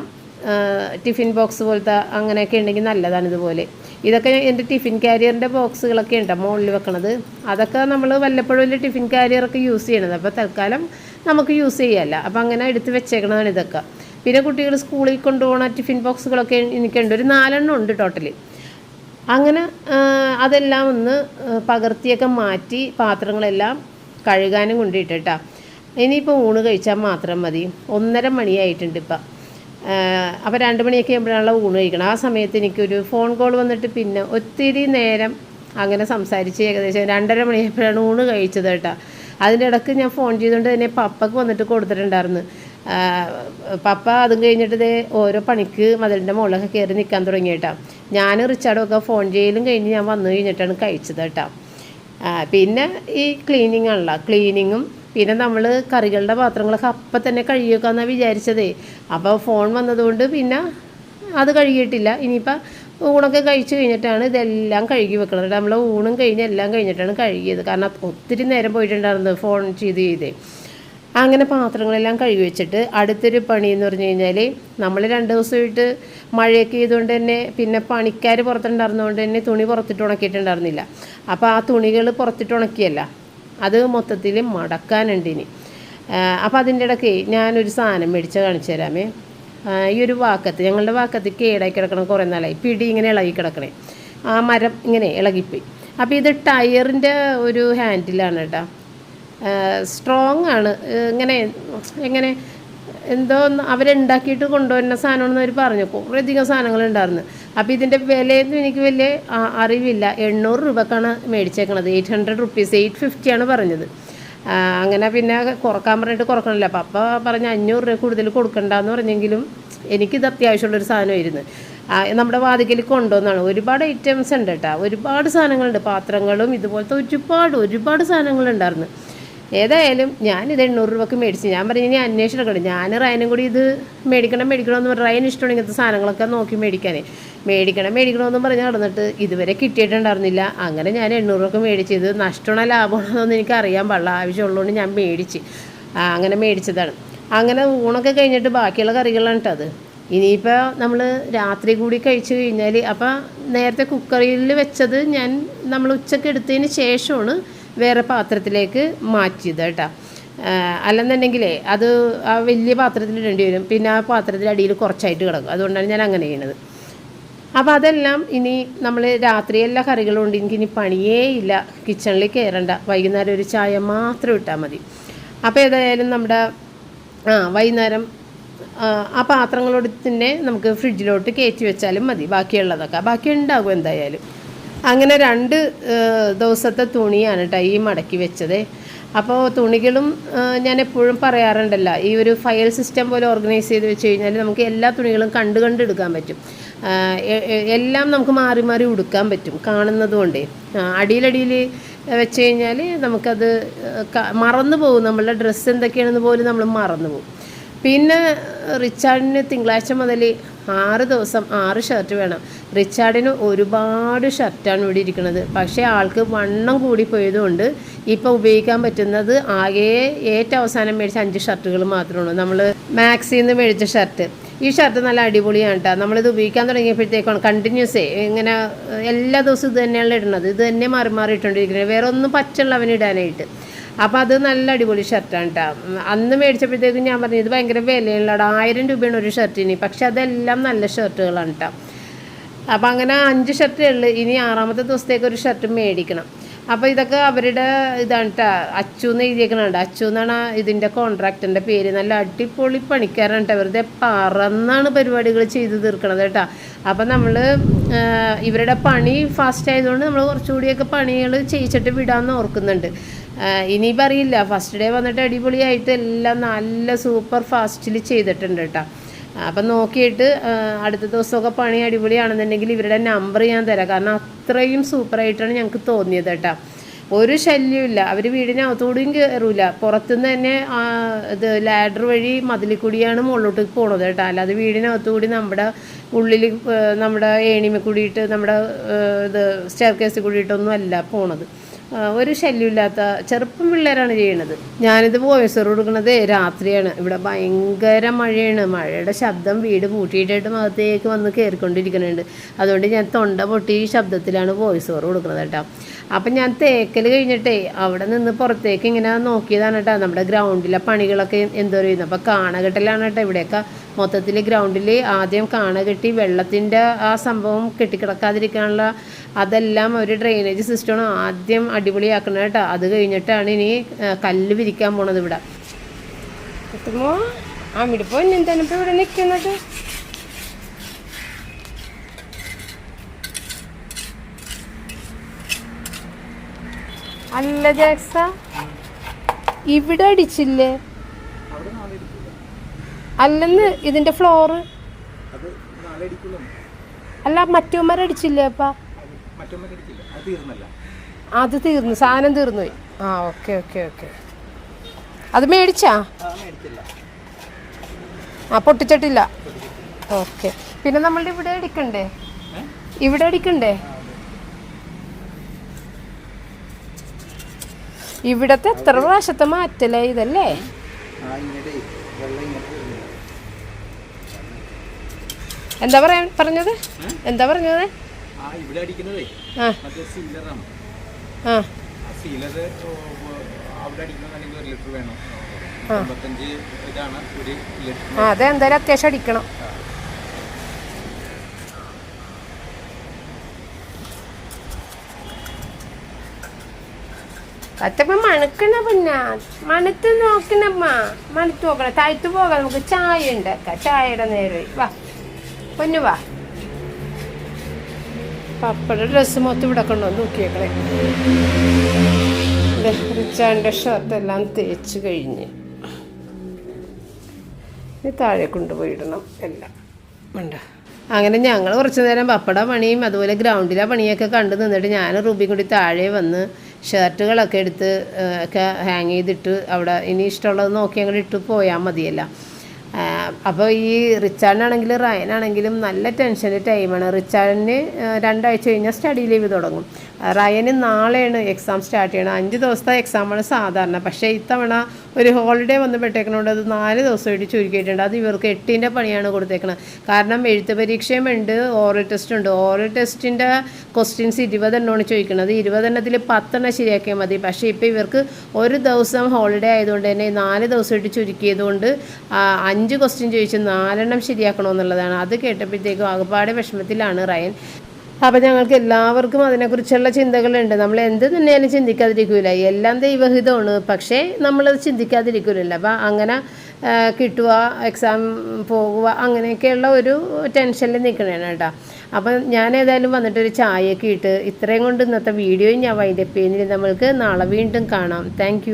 ടിഫിൻ ബോക്സ് പോലത്തെ അങ്ങനെയൊക്കെ ഉണ്ടെങ്കിൽ നല്ലതാണ്. ഇതുപോലെ ഇതൊക്കെ എൻ്റെ ടിഫിൻ കാരിയറിൻ്റെ ബോക്സുകളൊക്കെ ഉണ്ടോ മുകളിൽ വെക്കണത്. അതൊക്കെ നമ്മൾ വല്ലപ്പോഴും ടിഫിൻ കാരിയറൊക്കെ യൂസ് ചെയ്യണത്. അപ്പോൾ തൽക്കാലം നമുക്ക് യൂസ് ചെയ്യാമല്ല. അപ്പോൾ അങ്ങനെ എടുത്ത് വെച്ചേക്കണതാണ് ഇതൊക്കെ. പിന്നെ കുട്ടികൾ സ്കൂളിൽ കൊണ്ടുപോകുന്ന ടിഫിൻ ബോക്സുകളൊക്കെ എനിക്കുണ്ട്, ഒരു 4 ഉണ്ട് ടോട്ടലി. അങ്ങനെ അതെല്ലാം ഒന്ന് പകർത്തിയൊക്കെ മാറ്റി പാത്രങ്ങളെല്ലാം കഴുകാനും കൊണ്ടിട്ടാ. ഇനിയിപ്പോൾ ഊണ് കഴിച്ചാൽ മാത്രം മതി. 1:30 മണിയായിട്ടുണ്ട് ഇപ്പം. അപ്പോൾ 2 മണിയൊക്കെ ആകുമ്പോഴാണല്ലോ ഊണ് കഴിക്കണം. ആ സമയത്ത് എനിക്കൊരു ഫോൺ കോൾ വന്നിട്ട് പിന്നെ ഒത്തിരി നേരം അങ്ങനെ സംസാരിച്ച് ഏകദേശം 2:30 മണിയായപ്പോഴാണ് ഊണ് കഴിച്ചത് കേട്ടോ. അതിൻ്റെ ഇടയ്ക്ക് ഞാൻ ഫോൺ ചെയ്തുകൊണ്ട് തന്നെ പപ്പക്ക് വന്നിട്ട് കൊടുത്തിട്ടുണ്ടായിരുന്നു. പപ്പ അതും കഴിഞ്ഞിട്ട് ഇതേ ഓരോ പണിക്ക് മതിലിൻ്റെ മുകളിലൊക്കെ കയറി നിൽക്കാൻ തുടങ്ങി കേട്ടോ. ഞാൻ റിച്ചാർഡൊക്കെ ഫോൺ ചെയ്യലും കഴിഞ്ഞ് ഞാൻ വന്നു കഴിഞ്ഞിട്ടാണ് കഴിച്ചത് കേട്ടോ. പിന്നെ ഈ ക്ലീനിങ് ആണല്ലോ, ക്ലീനിങ്ങും പിന്നെ നമ്മൾ കറികളുടെ പാത്രങ്ങളൊക്കെ അപ്പം തന്നെ കഴുകി വെക്കാമെന്നാണ് വിചാരിച്ചതേ. അപ്പോൾ ഫോൺ വന്നതുകൊണ്ട് പിന്നെ അത് കഴുകിയിട്ടില്ല. ഇനിയിപ്പോൾ ഊണൊക്കെ കഴിച്ച് കഴിഞ്ഞിട്ടാണ് ഇതെല്ലാം കഴുകി വെക്കുന്നത്. നമ്മൾ ഊണും കഴിഞ്ഞ് എല്ലാം കഴിഞ്ഞിട്ടാണ് കഴുകിയത്. കാരണം ഒത്തിരി നേരം പോയിട്ടുണ്ടായിരുന്നു ഫോൺ ചെയ്തേ. അങ്ങനെ പാത്രങ്ങളെല്ലാം കഴുകി വെച്ചിട്ട് അടുത്തൊരു പണി എന്ന് പറഞ്ഞു കഴിഞ്ഞാൽ, നമ്മൾ 2 ദിവസമായിട്ട് മഴയൊക്കെ ചെയ്തുകൊണ്ട് തന്നെ പിന്നെ പണിക്കാർ പുറത്തുണ്ടായിരുന്നതുകൊണ്ട് തന്നെ തുണി പുറത്തിട്ട് ഉണക്കിയിട്ടുണ്ടായിരുന്നില്ല. അപ്പോൾ ആ തുണികൾ പുറത്തിട്ട് ഉണക്കിയല്ല, അത് മൊത്തത്തിൽ മടക്കാനുണ്ട് ഇനി. അപ്പോൾ അതിൻ്റെ ഇടയ്ക്ക് ഞാനൊരു സാധനം മേടിച്ച് കാണിച്ചു തരാമേ. ഈ ഒരു വാക്കത്ത്, ഞങ്ങളുടെ വാക്കത്ത് കേടായി കിടക്കണം കുറേ നാളായി. പിടി ഇങ്ങനെ ഇളകി കിടക്കണേ, ആ മരം ഇങ്ങനെ ഇളകിപ്പോയി. അപ്പോൾ ഇത് ടയറിൻ്റെ ഒരു ഹാൻഡിലാണ് കേട്ടോ. സ്ട്രോങ് ആണ്. എങ്ങനെ എന്തോ അവരുണ്ടാക്കിയിട്ട് കൊണ്ടുവരുന്ന സാധനമാണെന്ന് അവർ പറഞ്ഞു. കുറേയധികം സാധനങ്ങളുണ്ടായിരുന്നു. അപ്പോൾ ഇതിൻ്റെ വിലയൊന്നും എനിക്ക് വലിയ അറിവില്ല. 800 രൂപക്കാണ് മേടിച്ചേക്കണത്. 800 rupees, 850 പറഞ്ഞത്. അങ്ങനെ പിന്നെ കുറക്കാൻ പറഞ്ഞിട്ട് കുറക്കണില്ല. പപ്പ പറഞ്ഞ് 500 രൂപ കൂടുതൽ കൊടുക്കണ്ടെന്ന് പറഞ്ഞെങ്കിലും എനിക്കിത് അത്യാവശ്യമുള്ളൊരു സാധനമായിരുന്നു. നമ്മുടെ വാതിക്കൽ കൊണ്ടുവന്നാണ്. ഒരുപാട് ഐറ്റംസ് ഉണ്ട് കേട്ടോ, ഒരുപാട് സാധനങ്ങളുണ്ട്. പാത്രങ്ങളും ഇതുപോലത്തെ ഒരുപാട് സാധനങ്ങളുണ്ടായിരുന്നു. ഏതായാലും ഞാനിത് 800 രൂപക്ക് മേടിച്ച്. ഞാൻ പറഞ്ഞു ഇനി അന്വേഷണം. ഞാൻ റയനും കൂടി ഇത് മേടിക്കണമെന്ന് പറഞ്ഞു. റയന് ഇഷ്ടമാണ് ഇങ്ങനത്തെ സാധനങ്ങളൊക്കെ നോക്കി മേടിക്കണമെന്ന് പറഞ്ഞ് നടന്നിട്ട് ഇതുവരെ കിട്ടിയിട്ടുണ്ടായിരുന്നില്ല. അങ്ങനെ ഞാൻ 800 രൂപക്ക് മേടിച്ചത്. നഷ്ടമാണോ ലാഭമാണോന്നൊന്നും എനിക്ക് അറിയാൻ പാടില്ല. ആവശ്യമുള്ളതുകൊണ്ട് ഞാൻ അങ്ങനെ മേടിച്ചതാണ്. അങ്ങനെ ഊണൊക്കെ കഴിഞ്ഞിട്ട് ബാക്കിയുള്ള കറികളാണ് കേട്ടോ അത്. ഇനിയിപ്പോൾ നമ്മൾ രാത്രി കൂടി കഴിച്ചു കഴിഞ്ഞാൽ, അപ്പോൾ നേരത്തെ കുക്കറിൽ വെച്ചത് നമ്മൾ ഉച്ചക്ക് എടുത്തതിന് ശേഷമാണ് വേറെ പാത്രത്തിലേക്ക് മാറ്റിയത് കേട്ടോ. അല്ലെന്നുണ്ടെങ്കിലേ അത് ആ വലിയ പാത്രത്തിൽ ഇടേണ്ടി വരും. പിന്നെ ആ പാത്രത്തിൽ അടിയിൽ കുറച്ചായിട്ട് കിടക്കും. അതുകൊണ്ടാണ് ഞാൻ അങ്ങനെ ചെയ്യുന്നത്. അപ്പോൾ അതെല്ലാം ഇനി നമ്മൾ രാത്രി എല്ലാ കറികളും ഉണ്ട്. എനിക്കിനി പണിയേ ഇല്ല, കിച്ചണിൽ കയറണ്ട. വൈകുന്നേരം ഒരു ചായ മാത്രം ഇട്ടാൽ മതി. അപ്പോൾ ഏതായാലും നമ്മുടെ വൈകുന്നേരം ആ പാത്രങ്ങളോട് തന്നെ നമുക്ക് ഫ്രിഡ്ജിലോട്ട് കയറ്റി വെച്ചാലും മതി. ബാക്കി ഉണ്ടാകും എന്തായാലും. അങ്ങനെ 2 ദിവസത്തെ തുണിയാണ് കേട്ടോ ഈ മടക്കി വെച്ചത്. അപ്പോൾ തുണികളും ഞാൻ എപ്പോഴും പറയാറുണ്ടല്ലോ, ഈ ഒരു ഫയൽ സിസ്റ്റം പോലെ ഓർഗനൈസ് ചെയ്ത് വെച്ച് കഴിഞ്ഞാൽ നമുക്ക് എല്ലാ തുണികളും കണ്ട് എടുക്കാൻ പറ്റും. എല്ലാം നമുക്ക് മാറി മാറി ഉടുക്കാൻ പറ്റും കാണുന്നത് കൊണ്ടേ. അടിയിലടിയിൽ വെച്ച് കഴിഞ്ഞാൽ നമുക്കത് മറന്നു പോകും. നമ്മളുടെ ഡ്രസ്സ് എന്തൊക്കെയാണെന്ന് പോലും നമ്മൾ മറന്നു പോകും. പിന്നെ റിച്ചാർഡിന് തിങ്കളാഴ്ച മുതൽ 6 ദിവസം 6 ഷർട്ട് വേണം. റിച്ചാർഡിന് ഒരുപാട് ഷർട്ടാണ് ഇവിടെ ഇരിക്കുന്നത്. പക്ഷേ ആൾക്ക് വണ്ണം കൂടിപ്പോയതുകൊണ്ട് ഇപ്പോൾ ഉപയോഗിക്കാൻ പറ്റുന്നത് ആകെ ഏറ്റവും അവസാനം മേടിച്ച 5 ഷർട്ടുകൾ മാത്രമാണ്. നമ്മൾ മാക്സിൽ നിന്ന് മേടിച്ച ഷർട്ട്. ഈ ഷർട്ട് നല്ല അടിപൊളിയാണ് കേട്ടോ. നമ്മളിത് ഉപയോഗിക്കാൻ തുടങ്ങിയപ്പോഴത്തേക്കാണ് കണ്ടിന്യൂസ് ഇങ്ങനെ എല്ലാ ദിവസവും ഇത് തന്നെയാണ് ഇടുന്നത്. ഇത് തന്നെ മാറി ഇട്ടുകൊണ്ടിരിക്കുന്നത്. വേറെ ഒന്നും പറ്റുള്ള അവനിടാനായിട്ട്. അപ്പോൾ അത് നല്ല അടിപൊളി ഷർട്ടാണ് കേട്ടോ. അന്ന് മേടിച്ചപ്പോഴത്തേക്കും ഞാൻ പറഞ്ഞു ഇത് ഭയങ്കര വിലയുള്ള 1000 രൂപയാണ് ഒരു ഷർട്ടിന്. പക്ഷെ അതെല്ലാം നല്ല ഷർട്ടുകളാണ് കേട്ടോ. അപ്പോൾ അങ്ങനെ 5 ഷർട്ടേ ഉള്ളൂ. ഇനി 6ാമത്തെ ദിവസത്തേക്ക് ഒരു ഷർട്ട് മേടിക്കണം. അപ്പോൾ ഇതൊക്കെ അവരുടെ ഇതാണ് കേട്ടോ. അച്ചു എന്ന് എഴുതിയേക്കണുണ്ട്. അച്ചു എന്നാണ് ഇതിൻ്റെ കോൺട്രാക്ടറിൻ്റെ പേര്. നല്ല അടിപൊളി പണിക്കാരാണ് കേട്ടോ. വെറുതെ പറന്നാണ് പരിപാടികൾ ചെയ്ത് തീർക്കണത് കേട്ടോ. അപ്പം നമ്മൾ ഇവരുടെ പണി ഫാസ്റ്റ് ആയതുകൊണ്ട് നമ്മൾ കുറച്ചുകൂടിയൊക്കെ പണികൾ ചെയ്യിച്ചിട്ട് വിടാമെന്ന് ഓർക്കുന്നുണ്ട്. ഇനിയിപ്പോൾ അറിയില്ല. ഫസ്റ്റ് ഡേ വന്നിട്ട് അടിപൊളിയായിട്ട് എല്ലാം നല്ല സൂപ്പർ ഫാസ്റ്റിൽ ചെയ്തിട്ടുണ്ട് കേട്ടോ. അപ്പം നോക്കിയിട്ട് അടുത്ത ദിവസമൊക്കെ പണി അടിപൊളിയാണെന്നുണ്ടെങ്കിൽ ഇവരുടെ നമ്പർ ഞാൻ തരാം. കാരണം അത്രയും സൂപ്പറായിട്ടാണ് ഞങ്ങൾക്ക് തോന്നിയത് കേട്ടോ. ഒരു ശല്യമില്ല. അവർ വീടിനകത്തുകൂടിയും കയറൂല, പുറത്തുനിന്ന് തന്നെ ഇത് ലാഡർ വഴി മതിലിൽ കൂടിയാണ് മുകളിലോട്ട് പോണത് കേട്ടോ. അല്ലാതെ വീടിനകത്തുകൂടി നമ്മുടെ ഉള്ളിൽ നമ്മുടെ ഏണിമ കൂടിയിട്ട് നമ്മുടെ ഇത് സ്റ്റെയർ കേസിൽ കൂടിയിട്ടൊന്നും അല്ല പോണത്. ഒരു ശല്യമില്ലാത്ത ചെറുപ്പം പിള്ളേരാണ് ചെയ്യണത്. ഞാനിത് വോയിസ് ഓവർ കൊടുക്കുന്നത് രാത്രിയാണ്. ഇവിടെ ഭയങ്കര മഴയാണ്. മഴയുടെ ശബ്ദം വീട് പൂട്ടിയിട്ടായിട്ട് അകത്തേക്ക് വന്ന് കയറിക്കൊണ്ടിരിക്കുന്നുണ്ട്. അതുകൊണ്ട് ഞാൻ തൊണ്ട പൊട്ടി ശബ്ദത്തിലാണ് വോയിസ് ഓവർ കൊടുക്കുന്നത് കേട്ടോ. അപ്പം ഞാൻ തേക്കൽ കഴിഞ്ഞിട്ടേ അവിടെ നിന്ന് പുറത്തേക്ക് ഇങ്ങനെ നോക്കിയതാണ് കേട്ടോ. നമ്മുടെ ഗ്രൗണ്ടിലെ പണികളൊക്കെ എന്തോ ചെയ്യുന്നു. അപ്പോൾ കാണകെട്ടലാണ് കേട്ടോ. ഇവിടെയൊക്കെ മൊത്തത്തിൽ ഗ്രൗണ്ടിൽ ആദ്യം കാണ കെട്ടി വെള്ളത്തിൻ്റെ ആ സംഭവം കെട്ടിക്കിടക്കാതിരിക്കാനുള്ള അതെല്ലാം ഒരു ഡ്രെയിനേജ് സിസ്റ്റമാണ് ആദ്യം അടിപൊളിയാക്കണം കേട്ടോ. അത് കഴിഞ്ഞിട്ടാണ് ഇനി കല്ല് വിരിക്കാൻ പോണത് ഇവിടെ. എത്തുമ്പോൾ അമിടിപ്പോൾ എന്താണ് ഇപ്പോൾ ഇവിടെ നിൽക്കുന്നത്? അല്ല ജാക്സ, ഇവിടെ അടിച്ചില്ലേ? അല്ലെന്ന് ഇതിന്റെ ഫ്ലോറ് അല്ല മറ്റവന്മാരടിച്ചില്ലേ? അപ്പാ അത് തീർന്നു, സാധനം തീർന്നു പോയി. ആ ഓക്കെ ഓക്കെ ഓക്കെ. അത് മേടിച്ചാ? ആ പൊട്ടിച്ചിട്ടില്ല. ഓക്കെ. പിന്നെ നമ്മളുടെ ഇവിടെ അടിക്കണ്ടേ? ഇവിടെ അടിക്കണ്ടേ? ഇവിടത്തെ എത്ര പ്രാവശ്യത്തെ മാറ്റല്ലേ ഇതല്ലേ? എന്താ പറഞ്ഞത്? എന്താ പറഞ്ഞത്? അതെന്തായാലും അത്യാവശ്യം അടിക്കണം. അത്തപ്പ മണക്കണ പിന്നെ മണത്ത് നോക്കണമ്മ, മണത്ത് നോക്കണം. താഴ്ത്തു പോകാം, നമുക്ക് ചായ ഉണ്ടാക്കാം. ചായയുടെ നേരെ വാ പൊന്നു വാ. പപ്പയുടെ ഡ്രസ്സ് മൊത്തം ഇവിടെ കൊണ്ടോ നോക്കിയേക്കണേ. റിച്ചാൻ്റെ ഷർട്ടെല്ലാം തേച്ച് കഴിഞ്ഞ് താഴെ കൊണ്ടുപോയിടണം എല്ലാം ഉണ്ട്. അങ്ങനെ ഞങ്ങൾ കുറച്ച് നേരം പപ്പട പണിയും അതുപോലെ ഗ്രൗണ്ടിലെ പണിയൊക്കെ കണ്ടു നിന്നിട്ട് ഞാൻ റൂബി കൂടി താഴെ വന്ന് ഷർട്ടുകളൊക്കെ എടുത്ത് ഒക്കെ ഹാങ് ചെയ്തിട്ട് അവിടെ ഇനി ഇഷ്ടമുള്ളത് നോക്കി അങ്ങോട്ട് ഇട്ട് പോയാൽ മതിയല്ല. അപ്പോൾ ഈ റിച്ചാർഡിനാണെങ്കിലും റയനാണെങ്കിലും നല്ല ടെൻഷൻ്റെ ടൈമാണ്. റിച്ചാർഡിന് 2 ആഴ്ച കഴിഞ്ഞാൽ സ്റ്റഡി ലീവ് തുടങ്ങും. റയന് നാളെയാണ് എക്സാം സ്റ്റാർട്ട് ചെയ്യണം. 5 ദിവസത്തെ എക്സാമാണ് സാധാരണ. പക്ഷേ ഇത്തവണ ഒരു ഹോളിഡേ വന്ന് അത് 4 ദിവസമായിട്ട് ചുരുക്കിയിട്ടുണ്ട്. അത് ഇവർക്ക് 8ൻ്റെ പണിയാണ് കൊടുത്തേക്കുന്നത്. കാരണം എഴുത്ത് പരീക്ഷയും ഉണ്ട്, ഓറൽ ടെസ്റ്റ് ഉണ്ട്. ഓറൽ ടെസ്റ്റിൻ്റെ ക്വസ്റ്റ്യൻസ് 20 എണ്ണമാണ് ചോദിക്കുന്നത്. 20 എണ്ണത്തിൽ 10 എണ്ണം ശരിയാക്കിയാൽ മതി. പക്ഷേ ഇപ്പോൾ ഇവർക്ക് ഒരു ദിവസം ഹോളിഡേ ആയതുകൊണ്ട് തന്നെ 4 ദിവസമായിട്ട് ചുരുക്കിയതുകൊണ്ട് 5 ക്വസ്റ്റ്യൻ ചോദിച്ച് 4 എണ്ണം ശരിയാക്കണമെന്നുള്ളതാണ്. അത് കേട്ടപ്പോഴത്തേക്കും ആകെപ്പാടെ വിഷമത്തിലാണ് റയൻ. അപ്പം ഞങ്ങൾക്ക് എല്ലാവർക്കും അതിനെക്കുറിച്ചുള്ള ചിന്തകളുണ്ട്. നമ്മൾ എന്ത് തന്നെയാലും ചിന്തിക്കാതിരിക്കില്ല. എല്ലാം ദൈവഹിതമാണ്. പക്ഷേ നമ്മളത് ചിന്തിക്കാതിരിക്കില്ലല്ലോ. അപ്പം അങ്ങനെ കിട്ടുക, എക്സാം പോകുക, അങ്ങനെയൊക്കെയുള്ള ഒരു ടെൻഷനിൽ നിൽക്കണേണ് കേട്ടോ. അപ്പം ഞാൻ ഏതായാലും വന്നിട്ടൊരു ചായയൊക്കെ ഇട്ട് ഇത്രയും കൊണ്ട് ഇന്നത്തെ വീഡിയോയും ഞാൻ വൈൻഡപ്പ് ചെയ്യുന്നില്ല. നമ്മൾക്ക് നാളെ വീണ്ടും കാണാം. താങ്ക്